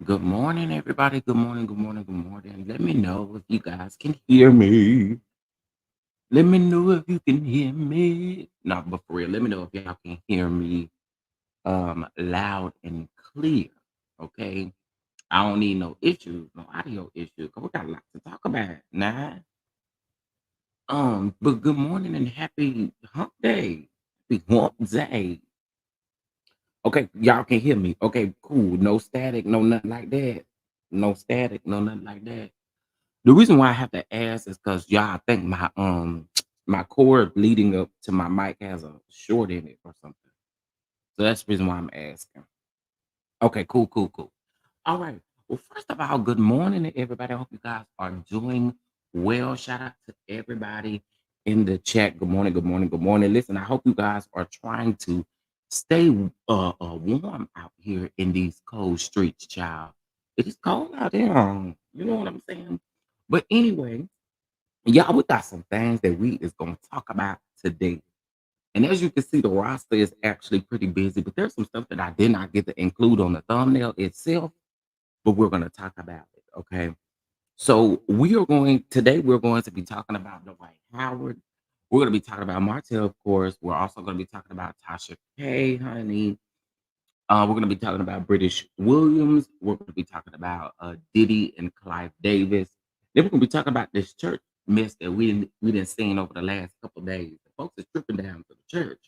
Good morning, everybody. Good morning, good morning, good morning. Let me know if you guys can hear me. Let me know if you can hear me. No, but for real, let me know if y'all can hear me loud and clear. Okay. I don't need no issues, no audio issues, because we got a lot to talk about now. But good morning and happy hump day. Happy hump day. Okay, y'all can hear me. Okay, cool. No static, no nothing like that. No static, no nothing like that. The reason why I have to ask is because y'all think my my cord leading up to my mic has a short in it or something. So that's the reason why I'm asking. Okay, cool, cool, cool. All right. Well, first of all, good morning to everybody. I hope you guys are doing well. Shout out to everybody in the chat. Good morning, good morning, good morning. Listen, I hope you guys are trying to stay warm out here in these cold streets, child. It is cold out there. You know what I'm saying? But anyway, y'all, we got some things that we is gonna talk about today. And as you can see, the roster is actually pretty busy, but there's some stuff that I did not get to include on the thumbnail itself, but we're gonna talk about it. Okay. So we're going to be talking about Dwight Howard. We're gonna be talking about Martell, of course. We're also gonna be talking about Tasha K, honey. We're going to be talking about British Williams. We're going to be talking about Diddy and Clive Davis. Then we're going to be talking about this church mess that we didn't seen over the last couple of days. The folks are tripping down to the church.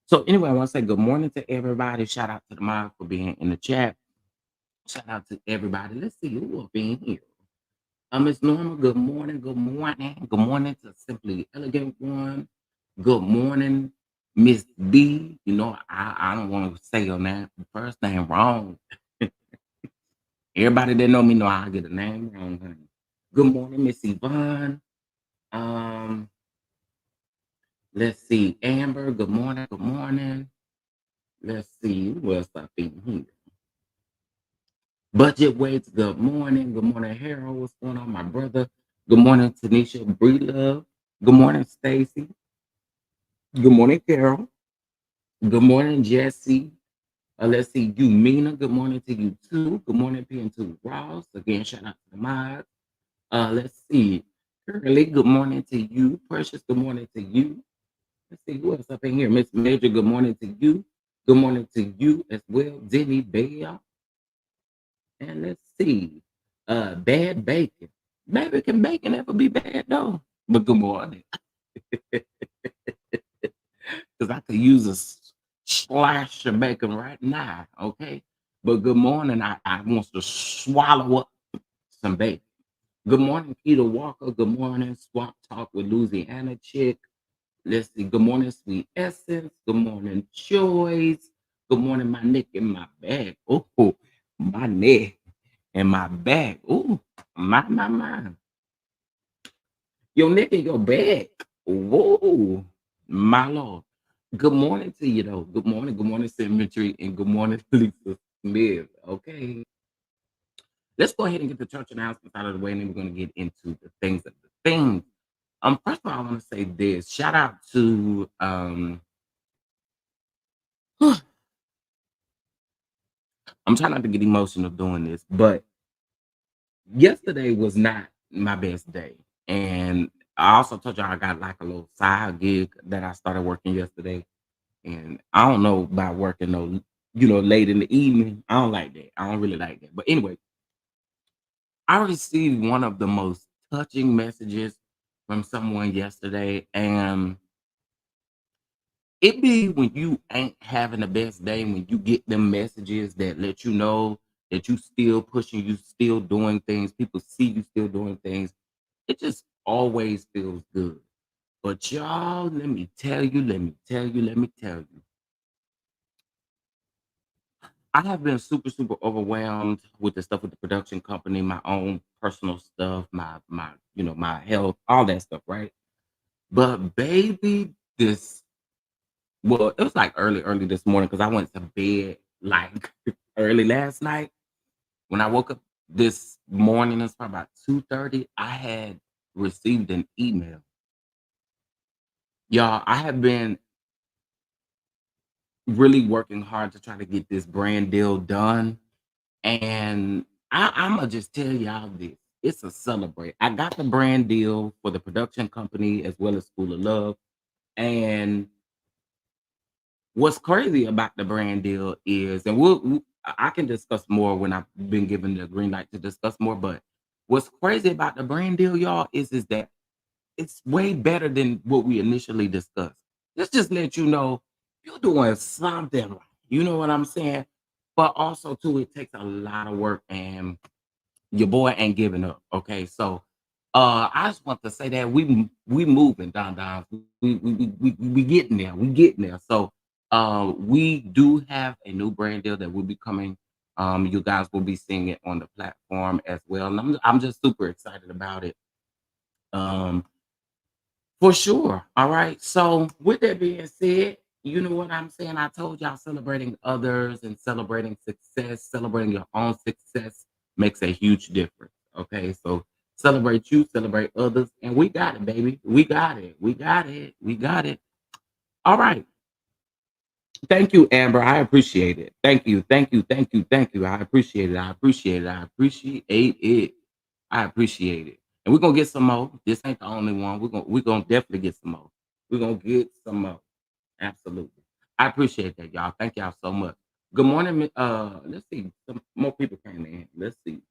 So anyway, I want to say good morning to everybody. Shout out to the mom for being in the chat. Shout out to everybody. Let's see who up in here. Miss Norma, good morning, good morning. Good morning to Simply Elegant One. Good morning, Miss B. You know, I don't want to say your name first name wrong. Everybody that know me know I get a name wrong, honey. Good morning, Miss Yvonne. Um, let's see, Amber. Good morning, good morning. Let's see who else up in here. Budget Waits, good morning. Good morning, Harold. What's going on, my brother? Good morning, Tanisha Breelove. Good morning, Stacy. Good morning, Carol. Good morning, Jesse. Let's see, you, Mina. Good morning to you, too. Good morning, PN2 Ross. Again, shout out to the mods. Let's see, Curly. Good morning to you. Precious, good morning to you. Let's see, who else up in here? Miss Major, good morning to you. Good morning to you as well, Denny Bell. And let's see. Bad bacon. Baby, can bacon ever be bad though? But good morning. Because I could use a slash of bacon right now, okay? But good morning. I want to swallow up some bacon. Good morning, Peter Walker. Good morning, Swamp Talk with Louisiana Chick. Let's see. Good morning, Sweet Essence. Good morning, Joyce. Good morning, my neck and my back. Oh, my neck and my back. Oh, my. Your neck and your back. Whoa, my Lord. Good morning to you, though. Good morning, Symmetry, and good morning, Lisa Smith. Okay. Let's go ahead and get the church announcements out of the way, and then we're going to get into the things of the things. First of all, I want to say this. Shout out to I'm trying not to get emotional doing this, but yesterday was not my best day. And I also told y'all I got like a little side gig that I started working yesterday. And I don't know about working late in the evening. I don't like that. I don't really like that. But anyway, I received one of the most touching messages from someone yesterday. And it be when you ain't having the best day, when you get them messages that let you know that you still pushing, you still doing things, people see you still doing things. It just always feels good. But y'all, let me tell you, I have been super, super overwhelmed with the stuff with the production company, my own personal stuff, my health, all that stuff, right? But baby, it was like early this morning because I went to bed like early last night. When I woke up this morning, it's probably about 2:30. I had received an email. Y'all, I have been really working hard to try to get this brand deal done. And I'm gonna just tell y'all this. It's a celebrate. I got the brand deal for the production company as well as School of Love. And what's crazy about the brand deal is, and I can discuss more when I've been given the green light to discuss more. But what's crazy about the brand deal, y'all, is that it's way better than what we initially discussed. Let's just let you know you're doing something right. You know what I'm saying? But also too, it takes a lot of work, and your boy ain't giving up. Okay, so I just want to say that we moving down. We getting there. We getting there. So we do have a new brand deal that will be coming. You guys will be seeing it on the platform as well, and I'm just super excited about it. Um, for sure. All right. So with that being said, you know what I'm saying? I told y'all celebrating others and celebrating success, celebrating your own success makes a huge difference. Okay. So celebrate you, celebrate others, and we got it, baby. We got it. We got it. We got it. All right. Thank you, Amber. I appreciate it. Thank you. Thank you. Thank you. Thank you. I appreciate it. I appreciate it. I appreciate it. I appreciate it. And we're gonna get some more. This ain't the only one. We're gonna definitely get some more. We're gonna get some more. Absolutely. I appreciate that, y'all. Thank y'all so much. Good morning. Let's see. Some more people came in. Let's see.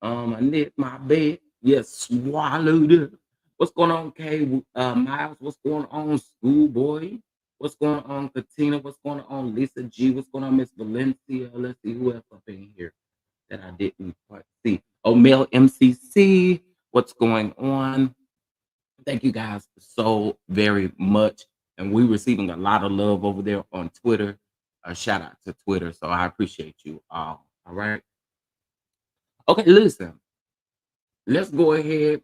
I knit my bed. Yes, swallowed it. What's going on, Kay? Miles, what's going on, schoolboy? What's going on, Katina? What's going on, Lisa G? What's going on, Miss Valencia? Let's see who else up in here that I didn't quite see. Oh, Mel MCC, what's going on? Thank you guys so very much. And we receiving a lot of love over there on Twitter. A shout out to Twitter. So I appreciate you all. All right. Okay, listen. Let's go ahead.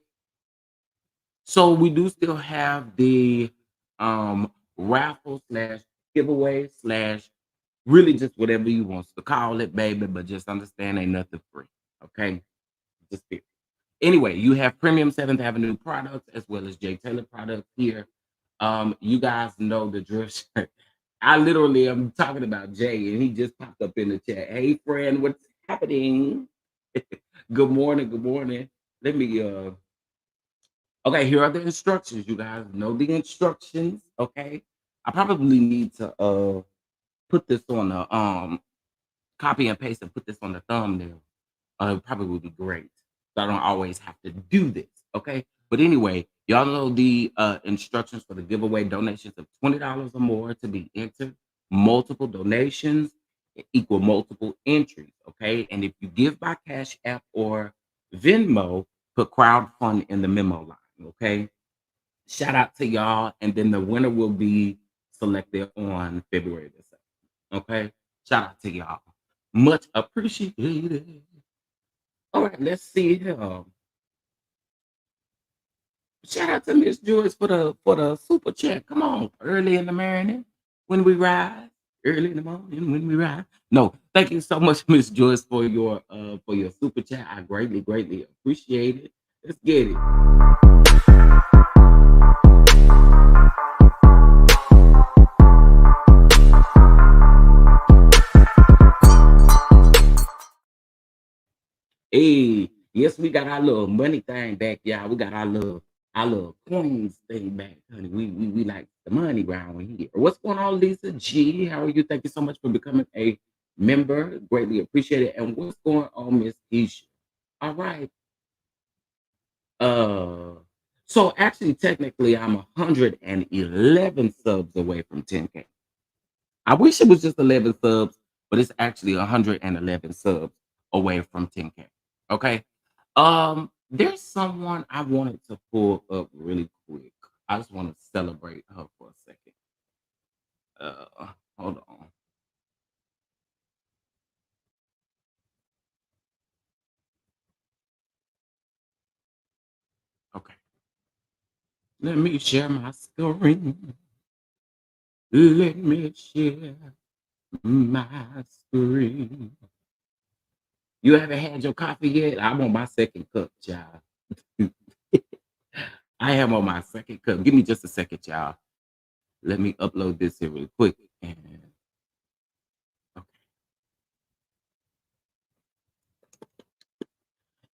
So we do still have the raffle slash giveaway slash really just whatever you want to call it, baby. But just understand ain't nothing free. Okay. Just period. Anyway, you have premium Seventh Avenue products as well as Jay Taylor products here. You guys know the drill shirt. I literally am talking about Jay, and he just popped up in the chat. Hey, friend, what's happening? Good morning. Good morning. Let me okay, here are the instructions. You guys know the instructions. Okay. I probably need to put this on the copy and paste and put this on the thumbnail, it probably would be great. So I don't always have to do this. Okay. But anyway, y'all know the instructions for the giveaway. Donations of $20 or more to be entered. Multiple donations equal multiple entries. Okay. And if you give by Cash App or Venmo, put crowdfund in the memo line. Okay. Shout out to y'all. And then the winner will be selected on February the 2nd. Okay. Shout out to y'all. Much appreciated. All right, let's see here. Shout out to Miss Joyce for the super chat. Come on, early in the morning when we rise. Early in the morning when we rise. No, thank you so much, Miss Joyce, for your super chat. I greatly appreciate it. Let's get it. Hey, yes, we got our little money thing back, y'all. We got our little coins thing back, honey. We like the money round here. What's going on, Lisa G? How are you? Thank you so much for becoming a member. Greatly appreciate it. And what's going on, Miss Keisha? All right. Uh, so actually, technically, I'm 111 subs away from 10K. I wish it was just 11 subs, but it's actually 111 subs away from 10K. Okay. There's someone I wanted to pull up really quick. I just want to celebrate her for a second. Hold on. Okay. Let me share my screen. Let me share my screen. You haven't had your coffee yet? I'm on my second cup, child. I am on my second cup. Give me just a second, y'all. Let me upload this here really quick. And okay.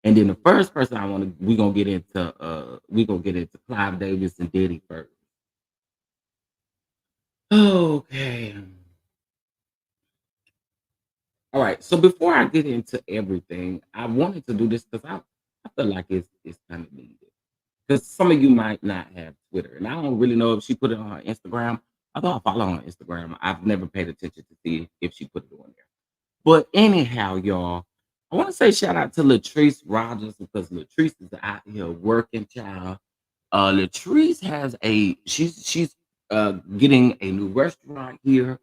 And then the first person I want to we gonna get into Clive Davis and Diddy first. Okay. All right. So before I get into everything, I wanted to do this because I feel like it's kind of needed. Because some of you might not have Twitter. And I don't really know if she put it on her Instagram. Although I follow her on Instagram, I've never paid attention to see if she put it on there. But anyhow, y'all, I want to say shout out to Latrice Rogers because Latrice is out here working, child. Latrice has she's getting a new restaurant here.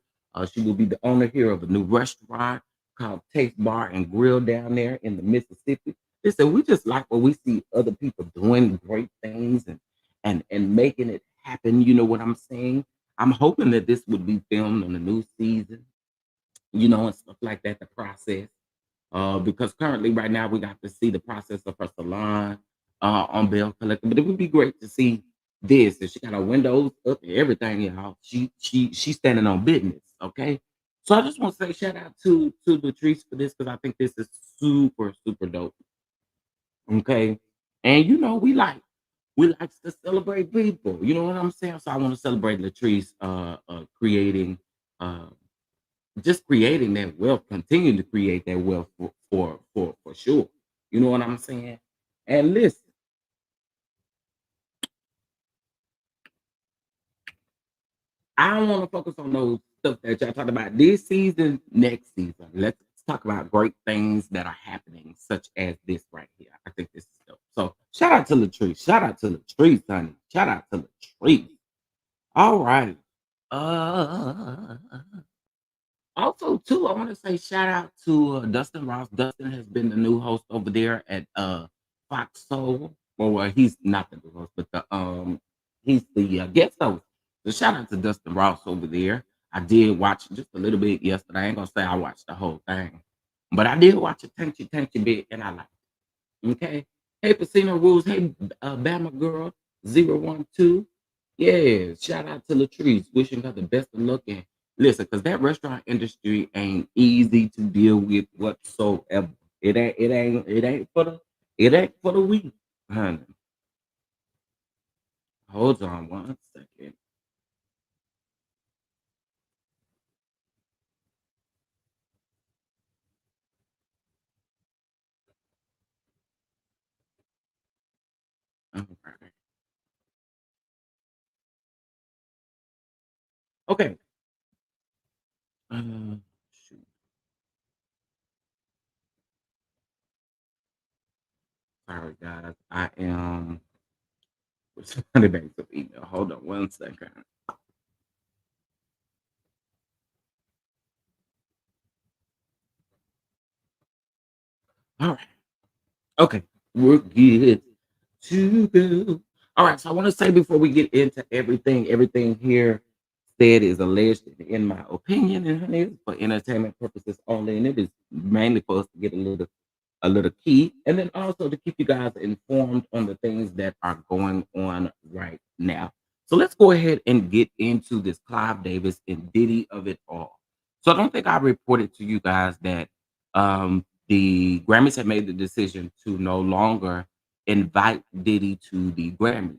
She will be the owner here of a new restaurant called Taste Bar and Grill down there in the Mississippi. Listen, we just like what we see other people doing great things and making it happen. You know what I'm saying? I'm hoping that this would be filmed on the new season, and stuff like that, the process. Because currently, right now, we got to see the process of her salon on Bell Collector, but it would be great to see this. And she got her windows up and everything, y'all. She's standing on business, okay? So I just want to say shout out to Latrice for this because I think this is super dope, okay? And we like to celebrate people, you know what I'm saying? So I want to celebrate Latrice creating just creating that wealth, continue to create that wealth for sure. You know what I'm saying? And listen, I don't want to focus on those stuff that y'all talking about this season, next season. Let's talk about great things that are happening, such as this right here. I think this is dope. So shout out to Latrice. Shout out to Latrice, honey. Shout out to Latrice. All right. Uh Also, too, I want to say shout out to Dustin Ross. Dustin has been the new host over there at Fox Soul. Well, he's not the new host, but he's the guest host. So shout out to Dustin Ross over there. I did watch just a little bit yesterday. I ain't gonna say I watched the whole thing, but I did watch a tanky bit, and I liked it. Okay. Hey, Casino Rules. Hey, Bama Girl 012. Yeah, shout out to Latrice. Wishing her the best of luck. And listen, because that restaurant industry ain't easy to deal with whatsoever. It ain't for the weak, honey. Hold on one second. Alright. Okay. Shoot. Sorry, guys. I am responding back to the email. Hold on 1 second. All right. Okay. We're good to go. All right. So I want to say before we get into everything here said is alleged in my opinion, and it is for entertainment purposes only, and it is mainly for us to get a little key, and then also to keep you guys informed on the things that are going on right now. So let's go ahead and get into this Clive Davis and Diddy of it all. So I don't think I reported to you guys that the Grammys have made the decision to no longer invite Diddy to the Grammys.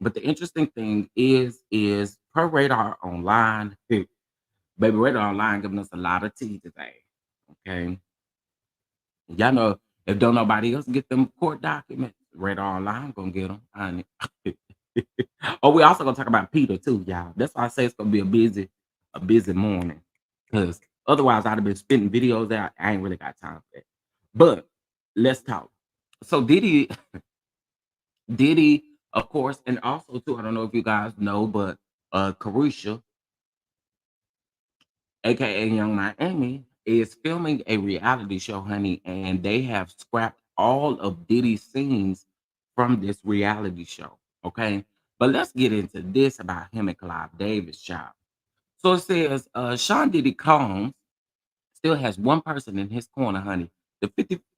But the interesting thing is per Radar Online, baby, Radar Online giving us a lot of tea today. Okay, y'all know if don't nobody else get them court documents, Radar Online gonna get them, honey. Oh, we also gonna talk about Peter too, y'all. That's why I say it's gonna be a busy morning. Cause otherwise I'd have been spitting videos out. I ain't really got time for that. But let's talk. So Diddy, of course, and also too, I don't know if you guys know, but Carisha, aka Young Miami, is filming a reality show, honey, and they have scrapped all of Diddy's scenes from this reality show. Okay. But let's get into this about him and Clive Davis, child. So it says Sean Diddy Combs still has one person in his corner, honey. The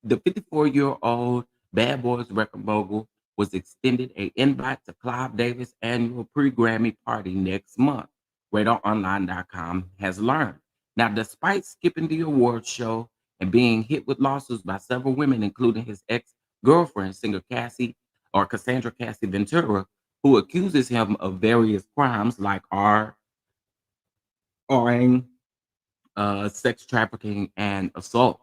54-year-old Bad Boys record mogul was extended a invite to Clive Davis' annual pre-Grammy party next month. RadarOnline.com has learned. Now, despite skipping the awards show and being hit with lawsuits by several women, including his ex-girlfriend, singer Cassie or Cassandra Cassie Ventura, who accuses him of various crimes like RAing, sex trafficking, and assault.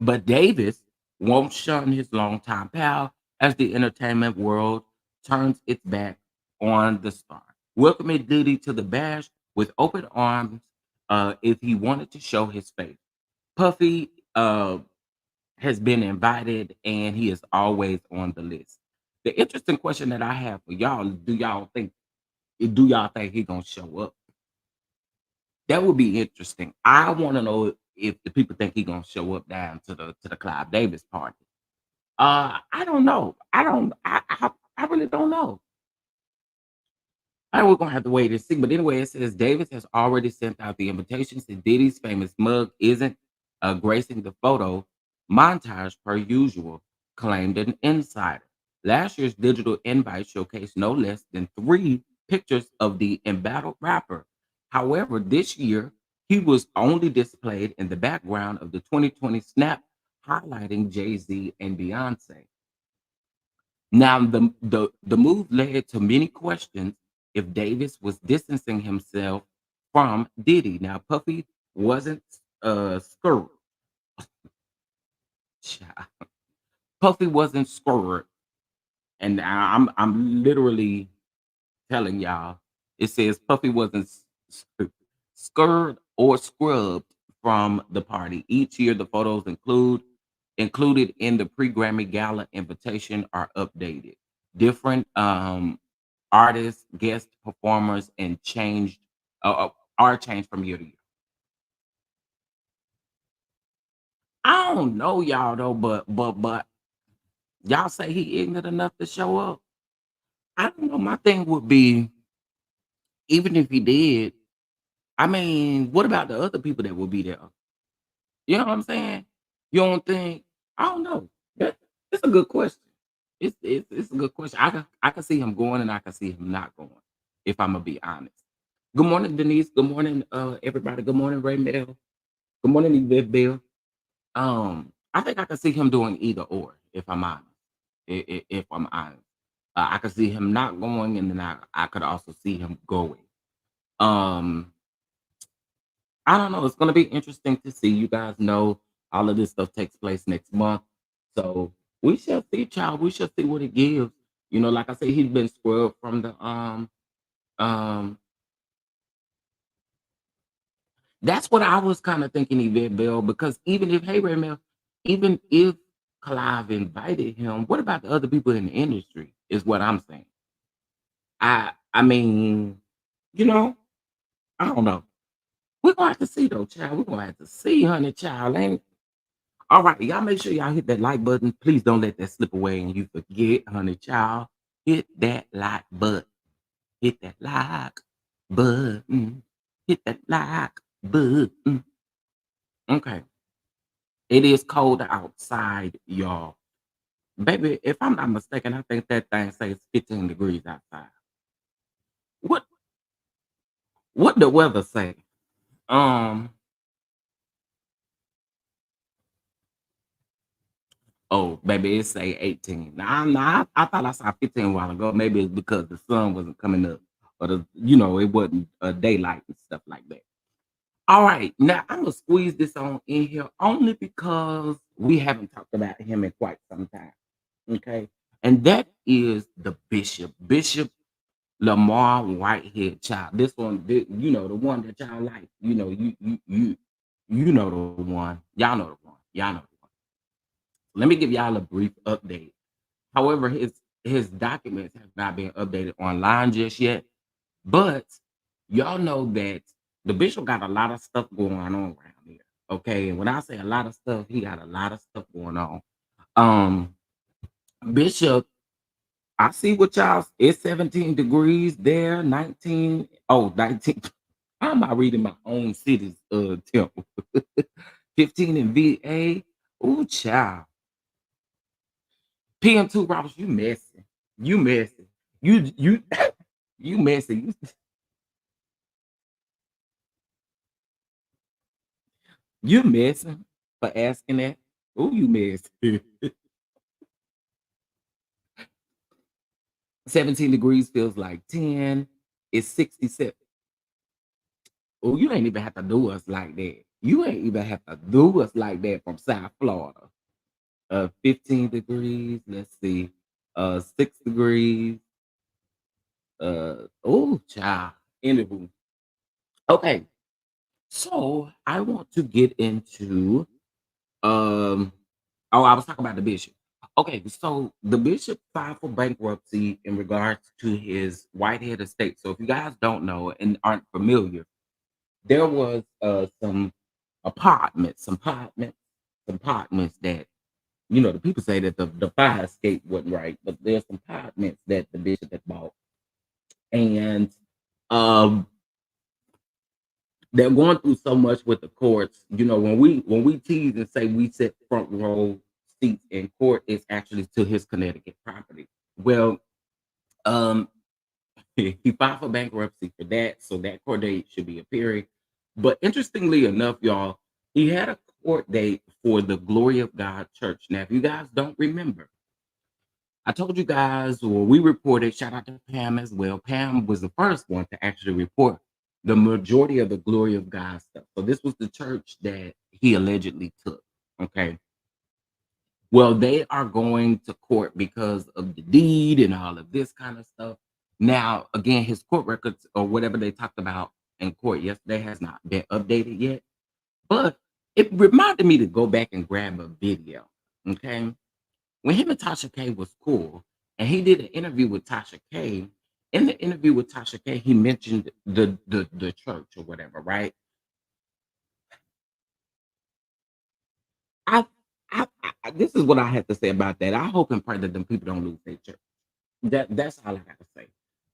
But Davis won't shun his longtime pal as the entertainment world turns its back on the star. Welcoming Diddy to the bash with open arms if he wanted to show his face. Puffy has been invited and he is always on the list. The interesting question that I have for y'all, do y'all think he gonna show up? That would be interesting. I want to know if the people think he gonna show up down to the Clive Davis party. I don't know. I don't. I really don't know. We're gonna have to wait and see. But anyway, it says Davis has already sent out the invitations. And Diddy's famous mug isn't gracing the photo montage per usual, claimed an insider. Last year's digital invite showcased no less than 3 pictures of the embattled rapper. However, this year he was only displayed in the background of the 2020 snap, highlighting Jay-Z and Beyonce. Now, the move led to many questions if Davis was distancing himself from Diddy. Now, Puffy wasn't scurred. Puffy wasn't scurred, and I'm literally telling y'all. It says Puffy wasn't scurred or scrubbed from the party. Each year, the photos included in the pre-Grammy Gala invitation are updated. Different artists, guest performers, and are changed from year to year. I don't know y'all though, but y'all say he ignorant enough to show up. I don't know. My thing would be even if he did. I mean, what about the other people that will be there? You know what I'm saying? You don't think? I don't know. That, it's a good question. It's a good question. I can see him going and I can see him not going. If I'm gonna be honest. Good morning, Denise. Good morning, everybody. Good morning, Ray Mel. Good morning, Yvette Bill. I think I can see him doing either or. If I'm honest, if I'm honest, I could see him not going, and then I could also see him going. Um, I don't know. It's going to be interesting to see. You guys know all of this stuff takes place next month. So we shall see, child. We shall see what it gives. You know, like I said, he's been spoiled from the um that's what I was kind of thinking, Yvette Bell, because even if, hey, Raymel, even if Clive invited him, what about the other people in the industry? Is what I'm saying. I mean, you know, I don't know. We're gonna have to see though, child. We're gonna have to see, honey, child. Ain't all right. Y'all make sure y'all hit that like button. Please don't let that slip away and you forget, honey, child. Hit that like button. Hit that like button. Hit that like button. Okay. It is cold outside, y'all. Baby, if I'm not mistaken, I think that thing says 15 degrees outside. What what the weather say? Um, oh, baby, it say 18. I thought I saw 15 a while ago. Maybe it's because the sun wasn't coming up, or it wasn't daylight and stuff like that. All right, now I'm gonna squeeze this on in here only because we haven't talked about him in quite some time. Okay, and that is the Bishop Lamar Whitehead, child. This one, the one that y'all like. You know the one. Y'all know the one. Y'all know the one. Let me give y'all a brief update. However, his documents have not been updated online just yet. But y'all know that the bishop got a lot of stuff going on around here. Okay, and when I say a lot of stuff, he got a lot of stuff going on. Um, Bishop, I see what y'all. It's 17 degrees there, 19. Oh, 19. How am I reading my own city's temp? 15 in VA. Ooh, child. PM2 Roberts, you messy. You messy. You you messy. You messy for asking that. Ooh, you messy. 17 degrees feels like 10. It's 67. Oh, you ain't even have to do us like that. You ain't even have to do us like that from South Florida. 15 degrees. Let's see. 6 degrees. Oh, child. Anywho. Okay. So I want to get into um oh, I was talking about the bishop. Okay, so the bishop filed for bankruptcy in regards to his Whitehead estate. So if you guys don't know and aren't familiar, there was some apartments that the people say that the fire escape wasn't right, but there's some apartments that the bishop had bought, and um, they're going through so much with the courts. When we tease and say we sit front row seats in court, it's actually to his Connecticut property. Well, um, he filed for bankruptcy for that, so that court date should be appearing. But interestingly enough, y'all, he had a court date for the Glory of God Church. Now, if you guys don't remember, I told you guys, or we reported, shout out to Pam as well. Pam was the first one to actually report the majority of the Glory of God stuff. So this was the church that he allegedly took. Okay. Well, they are going to court because of the deed and all of this kind of stuff. Now, again, his court records or whatever they talked about in court yesterday has not been updated yet. But it reminded me to go back and grab a video. Okay. When him and Tasha K was cool, and he did an interview with Tasha K. In the interview with Tasha K, he mentioned the church or whatever, right? I, this is what I have to say about that. I hope and pray that them people don't lose their church. That's all I got to say.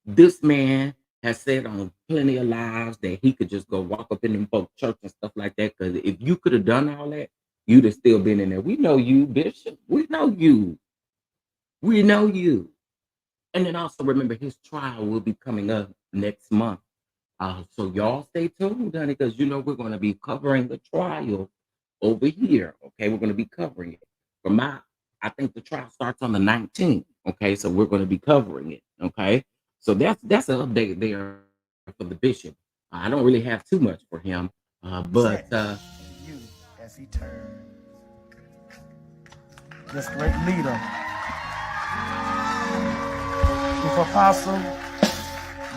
This man has said on plenty of lives that he could just go walk up in them folk church and stuff like that. Because if you could have done all that, you'd have still been in there. We know you, Bishop. We know you. We know you. And then also remember his trial will be coming up next month. So y'all stay tuned, honey, because we're going to be covering the trial over here. Okay, we're going to be covering it. I think the trial starts on the 19th. Okay, so we're going to be covering it. Okay, so that's an update there for the bishop. I don't really have too much for him, but you as he turns, this great leader with Apostle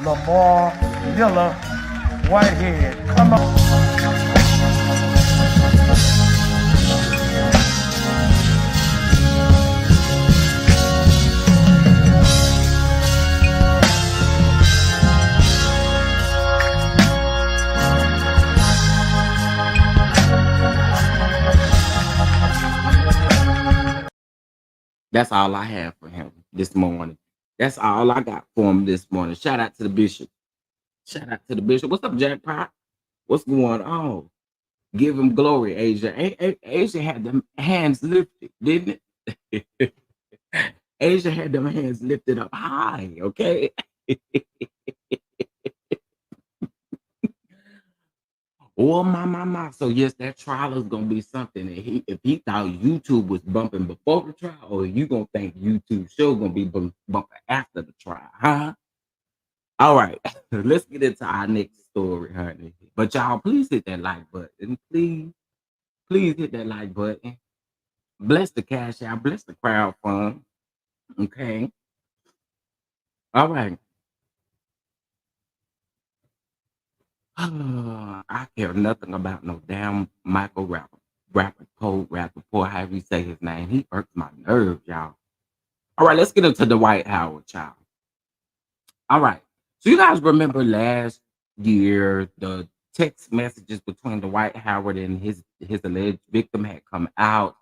Lamar Miller Whitehead. Come on. That's all I have for him this morning. That's all I got for him this morning. Shout out to the bishop. Shout out to the bishop. What's up, Jackpot? What's going on? Give him glory, Asia. Asia had them hands lifted, didn't it? Asia had them hands lifted up high, okay? Oh my. So yes, that trial is gonna be something. And if he thought YouTube was bumping before the trial, or you gonna think YouTube show gonna be bumping after the trial, huh? All right, let's get into our next story, honey. But y'all, please hit that like button. Please hit that like button. Bless the cash out, bless the crowd fund. Okay. All right. I care nothing about no damn Michael Rappaport, however you say his name. He irks my nerves, y'all. All right, let's get into Dwight Howard, child. All right. So you guys remember last year the text messages between Dwight Howard and his alleged victim had come out.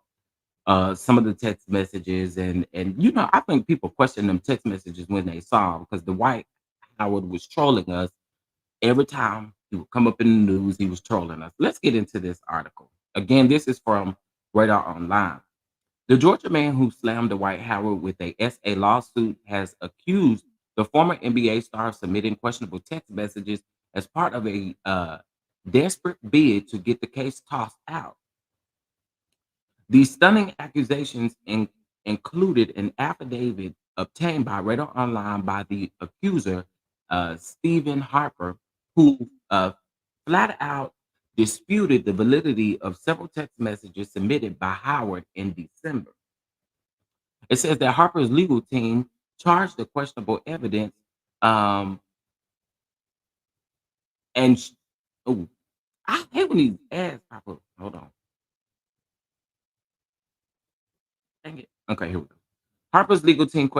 Some of the text messages and I think people question them text messages when they saw them because Dwight Howard was trolling us every time he would come up in the news. He was trolling us. Let's get into this article. Again, this is from Radar Online. The Georgia man who slammed Dwight Howard with a SA lawsuit has accused the former NBA star of submitting questionable text messages as part of a desperate bid to get the case tossed out. These stunning accusations included an affidavit obtained by Radar Online by the accuser, Stephen Harper, who flat out disputed the validity of several text messages submitted by Howard in December. It says that Harper's legal team charged the questionable evidence oh, I hate when these ads pop up. Hold on. Dang it. Okay, here we go. Harper's legal team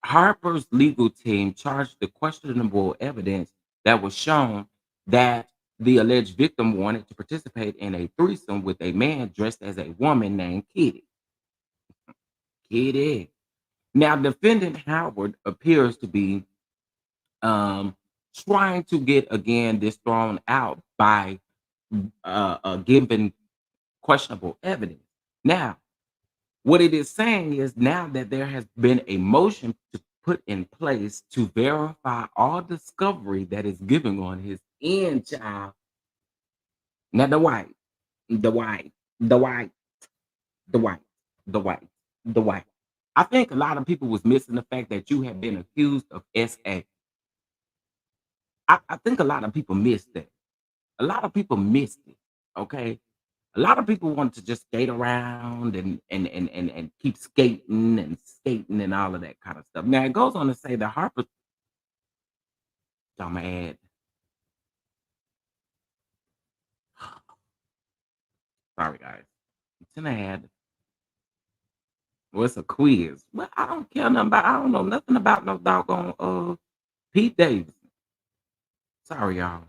Harper's legal team charged the questionable evidence that was shown that the alleged victim wanted to participate in a threesome with a man dressed as a woman named Kitty. Kitty. Now, defendant Howard appears to be trying to get again this thrown out by giving questionable evidence. Now, what it is saying is now that there has been a motion to put in place to verify all discovery that is given on his end, child. Now, Dwight. I think a lot of people was missing the fact that you have been accused of SA. I think a lot of people missed that. A lot of people missed it. Okay. A lot of people want to just skate around and keep skating and all of that kind of stuff. Now it goes on to say that Harper, I'm ad. Sorry guys, it's an ad. Well, it's a quiz. Well, I don't care nothing about. I don't know nothing about no doggone Pete Davidson. Sorry y'all.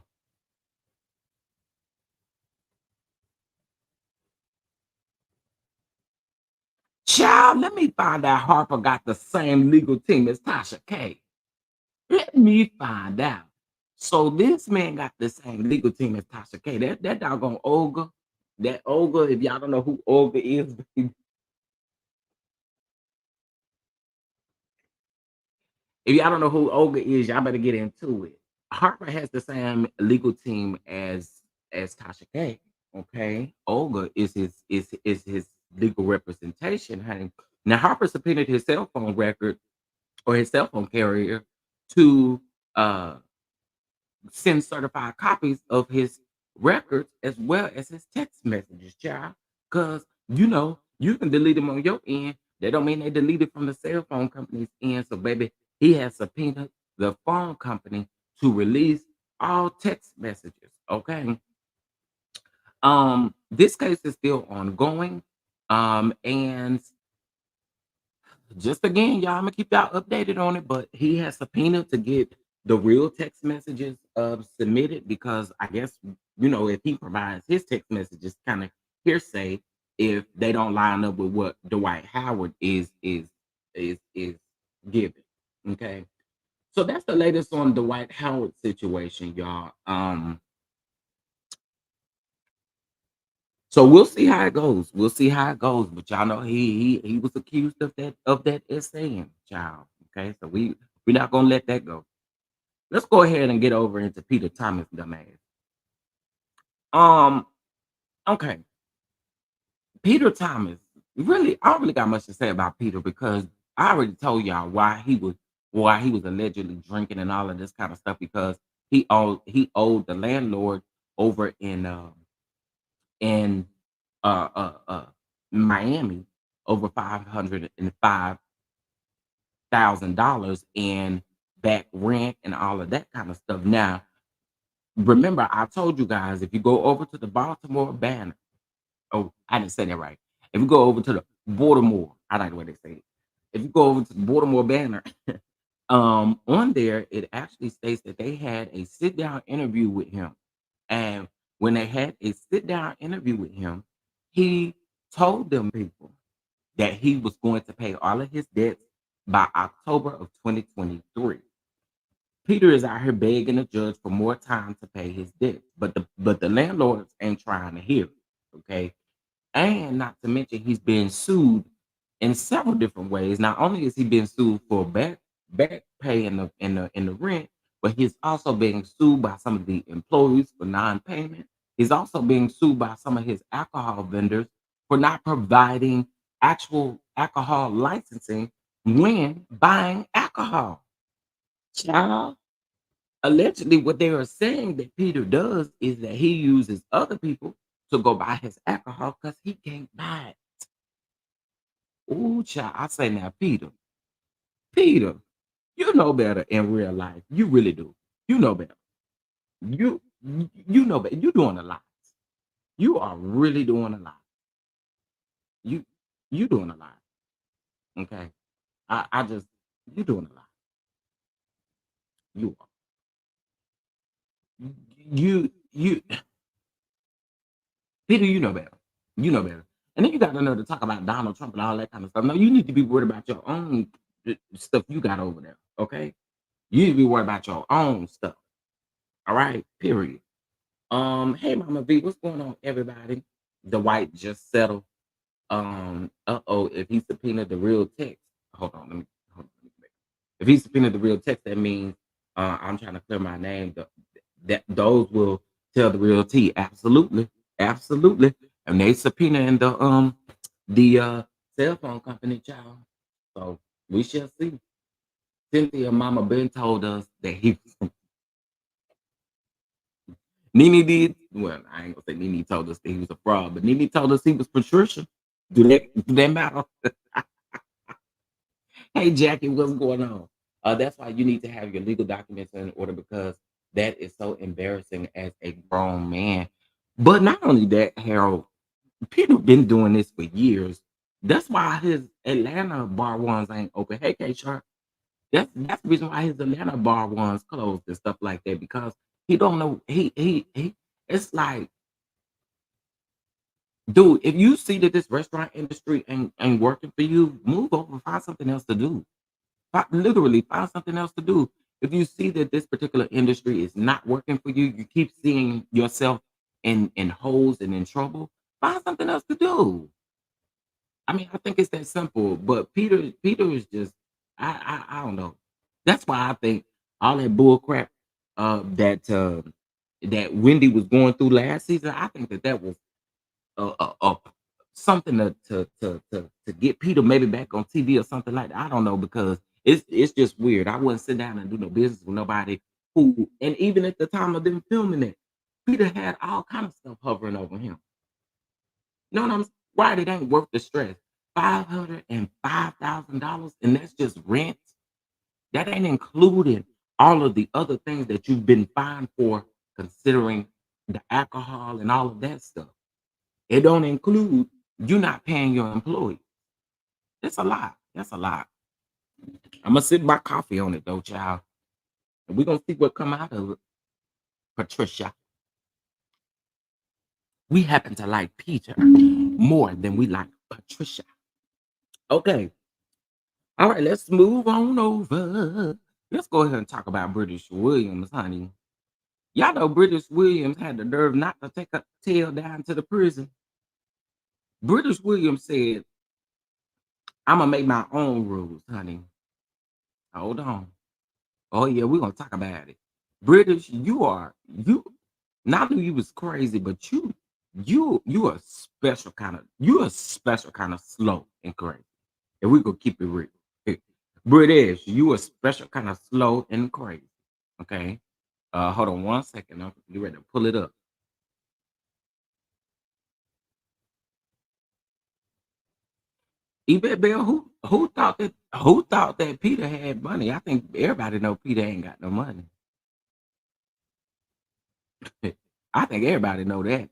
Child, let me find out Harper got the same legal team as Tasha K. Let me find out. So this man got the same legal team as Tasha K. That doggone Olga, that Olga, if y'all don't know who Olga is, if y'all don't know who Olga is, y'all better get into it. Harper has the same legal team as Tasha K. Okay, Olga is his legal representation, honey. Now Harper subpoenaed his cell phone record or his cell phone carrier to send certified copies of his records as well as his text messages, child. Because you can delete them on your end, That don't mean they deleted from the cell phone company's end. So, baby, he has subpoenaed the phone company to release all text messages. Okay. This case is still ongoing. And just again, y'all, I'm gonna keep y'all updated on it. But he has subpoenaed to get the real text messages submitted, because I guess, if he provides his text messages, kind of hearsay if they don't line up with what Dwight Howard is giving. Okay, so that's the latest on the Dwight Howard situation, y'all. So we'll see how it goes. We'll see how it goes. But y'all know he was accused of that essaying, child. Okay, so we're not gonna let that go. Let's go ahead and get over into Peter Thomas, dumbass. Um, okay, Peter Thomas. Really, I don't really got much to say about Peter, because I already told y'all why he was allegedly drinking and all of this kind of stuff, because he owed the landlord over in uh uh uh Miami over $505,000 in back rent and all of that kind of stuff. Now, remember, I told you guys, if you go over to the Baltimore Banner, oh, I didn't say that right. If you go over to the Baltimore, I like the way they say it. If you go over to the Baltimore Banner, on there it actually states that they had a sit down interview with him. And when they had a sit down interview with him, he told them people that he was going to pay all of his debts by October of 2023. Peter is out here begging the judge for more time to pay his debts, but the landlords ain't trying to hear it. Okay, and not to mention he's being sued in several different ways. Not only is he being sued for back pay in the rent, but he's also being sued by some of the employees for non-payment. He's also being sued by some of his alcohol vendors for not providing actual alcohol licensing when buying alcohol. Child, allegedly, what they are saying that Peter does is that he uses other people to go buy his alcohol because he can't buy it. Ooh, child, I say now, Peter, you know better in real life. You really do. You know better. You know better. You doing a lot. You are really doing a lot. You you doing a lot. Okay. I just you doing a lot. You are. You Peter, you know better. You know better. And then you got to know to talk about Donald Trump and all that kind of stuff. No, you need to be worried about your own stuff you got over there. Okay. You need to be worried about your own stuff. All right. Period. Hey Mama V, what's going on, everybody? The white just settled. If he subpoenaed the real text. Hold on, let me make- If he subpoenaed the real text, that means I'm trying to clear my name. That those will tell the real tea. Absolutely. Absolutely. And they subpoenaing the cell phone company, child. So we shall see. Cynthia Mama Ben told us that he Nene did. Well, I ain't gonna say Nene told us that he was a fraud, but Nene told us he was Patricia. Do that matter? Hey Jackie, what's going on? That's why you need to have your legal documents in order, because that is so embarrassing as a grown man. But not only that, Harold, Peter been doing this for years. That's why his Atlanta bar ones ain't open. Hey K Sharp. That's the reason why his Atlanta bar ones closed and stuff like that, because he don't know he it's like, dude, if you see that this restaurant industry ain't working for you, move over, find something else to do. Literally find something else to do. If you see that this particular industry is not working for you, you keep seeing yourself in holes and in trouble, find something else to do. I mean, I think it's that simple. But Peter is just, I don't know. That's why I think all that bull crap that Wendy was going through last season, I think that was something to get Peter maybe back on TV or something like that. I don't know, because it's just weird. I wouldn't sit down and do no business with nobody who, and even at the time of them filming it, Peter had all kind of stuff hovering over him. No, no, I'm right. It ain't worth the stress. $505,000, and that's just rent. That ain't including all of the other things that you've been fined for, considering the alcohol and all of that stuff. It don't include you not paying your employees. It's a lot. That's a lot. I'm gonna sip my coffee on it though, child. And we're gonna see what come out of it. Patricia. We happen to like Peter more than we like Patricia. Okay. All right, let's move on over. Let's go ahead and talk about British Williams, honey. Y'all know British Williams had the nerve not to take a tail down to the prison. British Williams said, I'm gonna make my own rules, honey. Hold on. Oh yeah, we're gonna talk about it. British, you not that you was crazy, but you a special kind of slow and crazy. And we gonna keep it real. British, you a special kind of slow and crazy. Okay. Hold on 1 second. I'm ready to pull it up. Yvette Bell, who thought that Peter had money? I think everybody know Peter ain't got no money. I think everybody know that.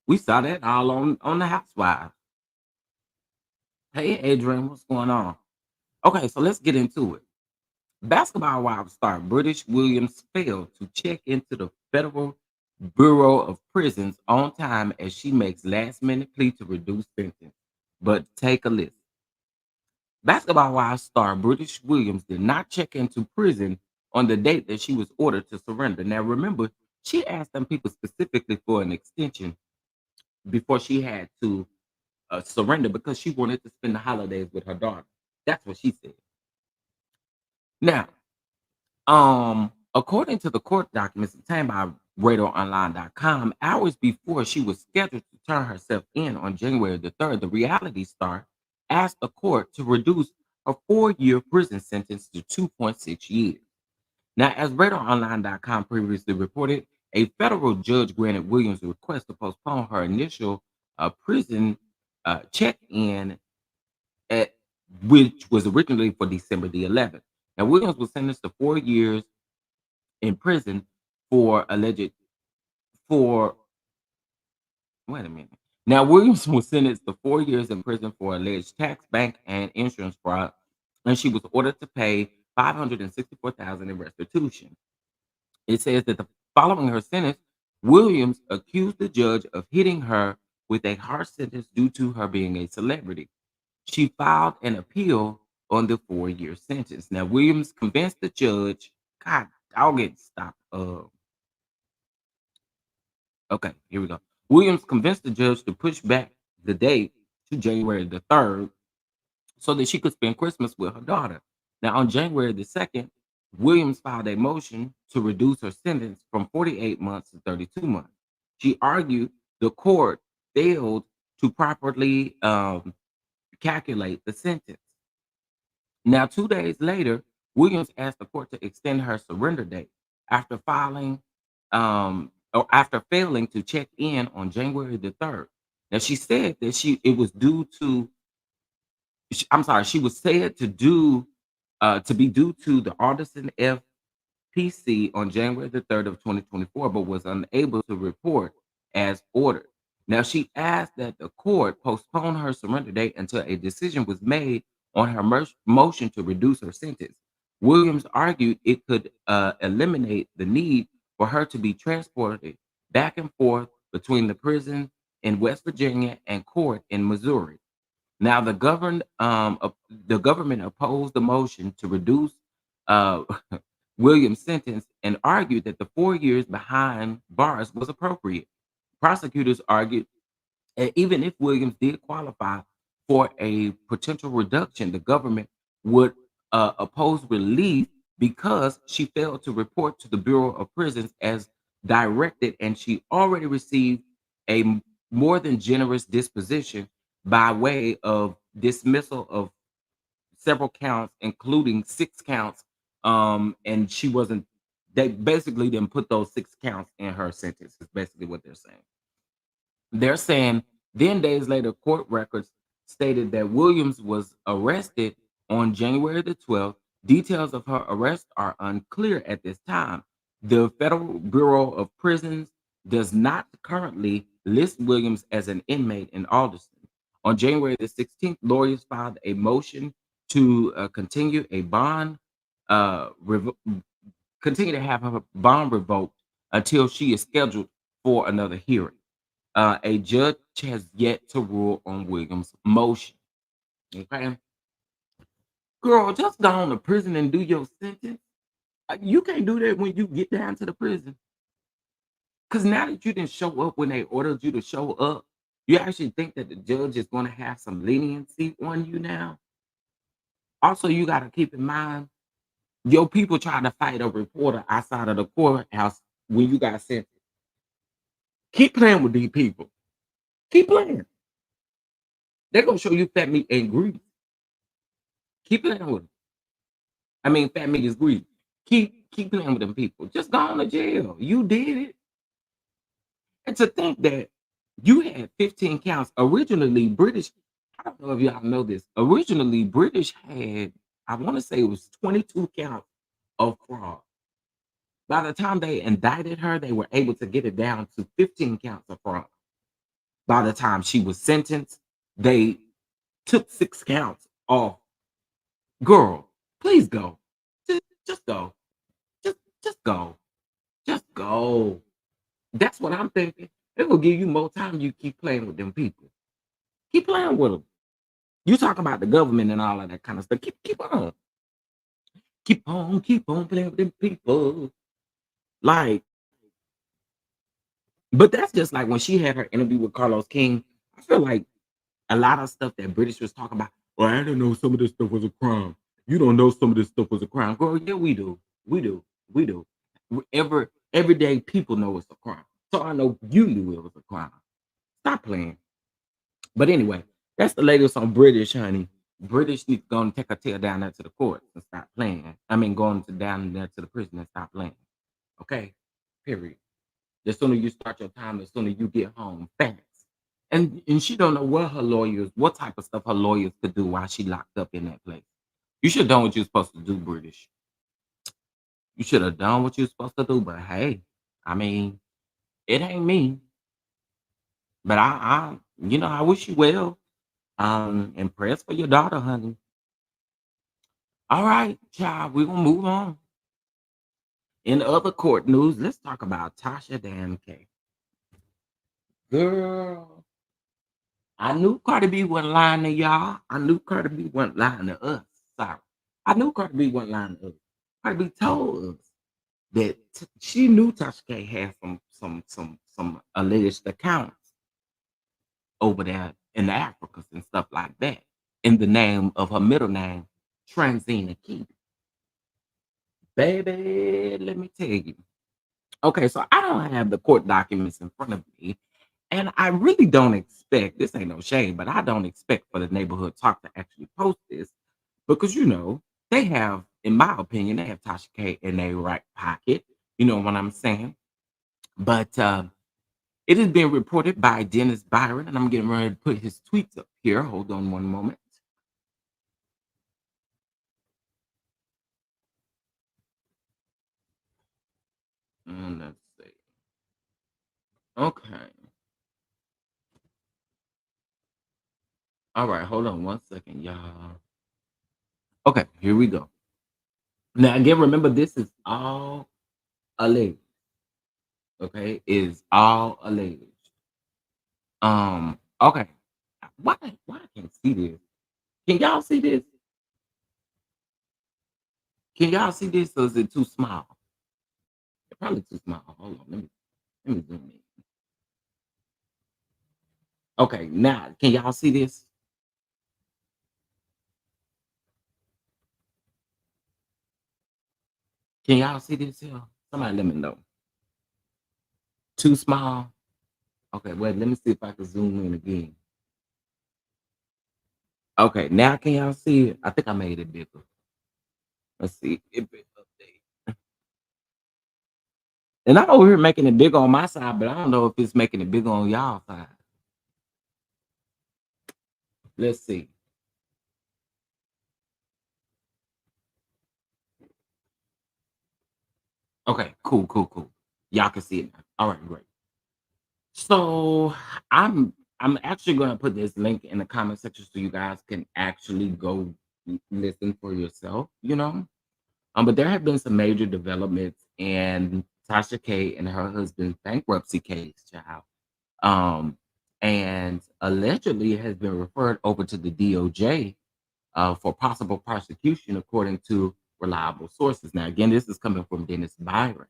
We saw that all on the Housewives. Hey Adrian, what's going on? Okay, so let's get into it. Basketball Wives star British Williams failed to check into the Federal Bureau of Prisons on time as she makes last-minute plea to reduce sentence. But take a listen. Basketball Wives star British Williams did not check into prison on the date that she was ordered to surrender. Now, remember, she asked them people specifically for an extension before she had to surrender because she wanted to spend the holidays with her daughter. That's what she said. Now, according to the court documents obtained by RadarOnline.com, hours before she was scheduled to turn herself in on January the 3rd, the reality star asked the court to reduce her 4-year prison sentence to 2.6 years. Now, as RadarOnline.com previously reported, a federal judge granted Williams' request to postpone her initial prison check-in, which was originally for December the 11th. Now, Williams was sentenced to 4 years in prison for wait a minute. Now, Williams was sentenced to 4 years in prison for alleged tax, bank, and insurance fraud, and she was ordered to pay $564,000 in restitution. It says that following her sentence, Williams accused the judge of hitting her with a harsh sentence due to her being a celebrity. She filed an appeal on the 4-year sentence. Now, Williams convinced the judge, God, I'll get stopped. Okay, here we go. Williams convinced the judge to push back the date to January the 3rd so that she could spend Christmas with her daughter. Now, on January the 2nd, Williams filed a motion to reduce her sentence from 48 months to 32 months. She argued the court failed to properly calculate the sentence. Now, 2 days later, Williams asked the court to extend her surrender date after after failing to check in on January the 3rd. Now, she said that she was said to be due to the Alderson FPC on January the 3rd of 2024, but was unable to report as ordered. Now, she asked that the court postpone her surrender date until a decision was made on her motion to reduce her sentence. Williams argued it could eliminate the need for her to be transported back and forth between the prison in West Virginia and court in Missouri. Now, the government opposed the motion to reduce uh, Williams' sentence and argued that the 4 years behind bars was appropriate. Prosecutors argued that even if Williams did qualify for a potential reduction, the government would oppose relief because she failed to report to the Bureau of Prisons as directed, and she already received a more than generous disposition by way of dismissal of several counts, including 6 counts. And she wasn't. They basically didn't put those 6 counts in her sentence. Is basically what they're saying. They're saying then days later, court records stated that Williams was arrested on January the 12th. Details of her arrest are unclear at this time. The Federal Bureau of Prisons does not currently list Williams as an inmate in Alderson. On January the 16th, lawyers filed a motion to continue to have her bond revoked until she is scheduled for another hearing. A judge has yet to rule on Williams' motion. Okay, girl, just go on to prison and do your sentence. You can't do that when you get down to the prison. Because now that you didn't show up when they ordered you to show up, you actually think that the judge is going to have some leniency on you now. Also, you got to keep in mind, your people tried to fight a reporter outside of the courthouse when you got sentenced. Keep playing with these people. Keep playing. They're going to show you fat meat and grease. Keep playing with them. I mean, fat meat is grease. Keep playing with them people. Just go on to jail. You did it. And to think that you had 15 counts. Originally, British, I don't know if y'all know this. Originally, British had, I want to say it was 22 counts of fraud. By the time they indicted her, they were able to get it down to 15 counts of fraud. By the time she was sentenced, they took 6 counts off. Girl, please go. Just go. Just go. Just go. That's what I'm thinking. It will give you more time. You keep playing with them people. Keep playing with them. You talk about the government and all of that kind of stuff. Keep on. Keep on playing with them people. Like, but that's just like when she had her interview with Carlos King. I feel like a lot of stuff that British was talking about. Well, I didn't know some of this stuff was a crime. You don't know some of this stuff was a crime. Girl, yeah, we do. We do. We do. Everyday people know it's a crime. So I know you knew it was a crime. Stop playing. But anyway, that's the latest on British, honey. British need to go and take a tail down there to the court and stop playing. I mean, going to down there to the prison and stop playing. Okay? Period. The sooner you start your time, the sooner you get home fast. And she don't know what type of stuff her lawyers could do while she locked up in that place. You should have done what you're supposed to do, British. You should have done what you're supposed to do. But hey, I mean, it ain't me. But I wish you well. And prayers for your daughter, honey. All right, child, we're gonna move on. In other court news, let's talk about Tasha K. Girl, I knew Cardi B wasn't lying to y'all. I knew Cardi B wasn't lying to us. Sorry. I knew Cardi B wasn't lying to us. Cardi B told us that she knew Tasha K had some alleged accounts over there in the Africas and stuff like that, in the name of her middle name, Transina Key. Baby, let me tell you. Okay, so I don't have the court documents in front of me, and I really don't expect, this ain't no shame, but I don't expect for the neighborhood talk to actually post this because, they have, in my opinion, they have Tasha K in their right pocket. You know what I'm saying? But it has been reported by Dennis Byron, and I'm getting ready to put his tweets up here. Hold on one moment. And let's see. Okay. All right, hold on one second, y'all. Okay, here we go. Now, again, remember, this is all alleged. Okay, is all alleged. Okay. Why I can't see this? Can y'all see this? Can y'all see this, or is it too small? It's probably too small. Hold on, let me zoom in. Okay, now can y'all see this? Can y'all see this here? Somebody let me know. Too small? Okay, wait, let me see if I can zoom in again. Okay, now can y'all see it? I think I made it bigger. Let's see. Update. And I'm over here making it bigger on my side, but I don't know if it's making it bigger on y'all side. Let's see. Okay, cool. Y'all can see it now. All right, great. So I'm actually going to put this link in the comment section so you guys can actually go listen for yourself, you know. But there have been some major developments in Tasha K and her husband's bankruptcy case, child. Um, and allegedly it has been referred over to the DOJ for possible prosecution, according to reliable sources. Now, again, this is coming from Dennis Byron.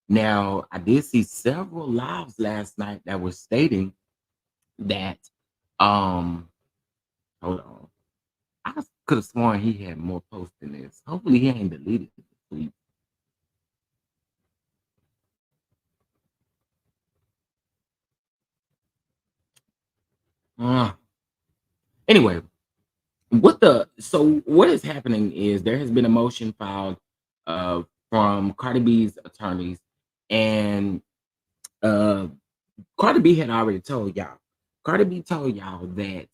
Now, I did see several lives last night that were stating that, um, hold on, I could have sworn he had more posts than this. Hopefully, he ain't deleted the tweet. Uh, anyway, what is happening is there has been a motion filed from Cardi B's attorneys, and uh Cardi B had already told y'all. Cardi B told y'all that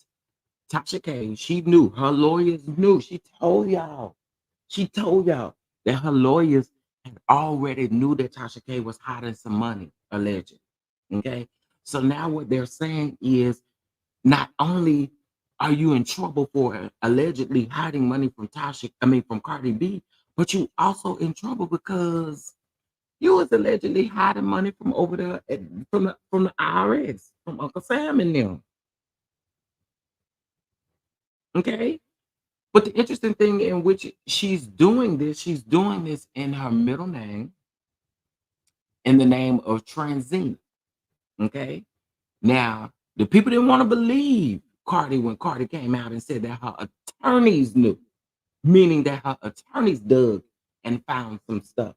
Tasha K, she knew, her lawyers knew. She told y'all that her lawyers had already knew that Tasha K was hiding some money, alleged. Okay. So now what they're saying is not only are you in trouble for allegedly hiding money from from Cardi B, but you also in trouble because you was allegedly hiding money from over there from the IRS, from Uncle Sam and them. Okay. But the interesting thing in which she's doing this in her middle name, in the name of Transina. Okay. Now, the people didn't want to believe Cardi when Cardi came out and said that her attorneys knew, meaning that her attorneys dug and found some stuff.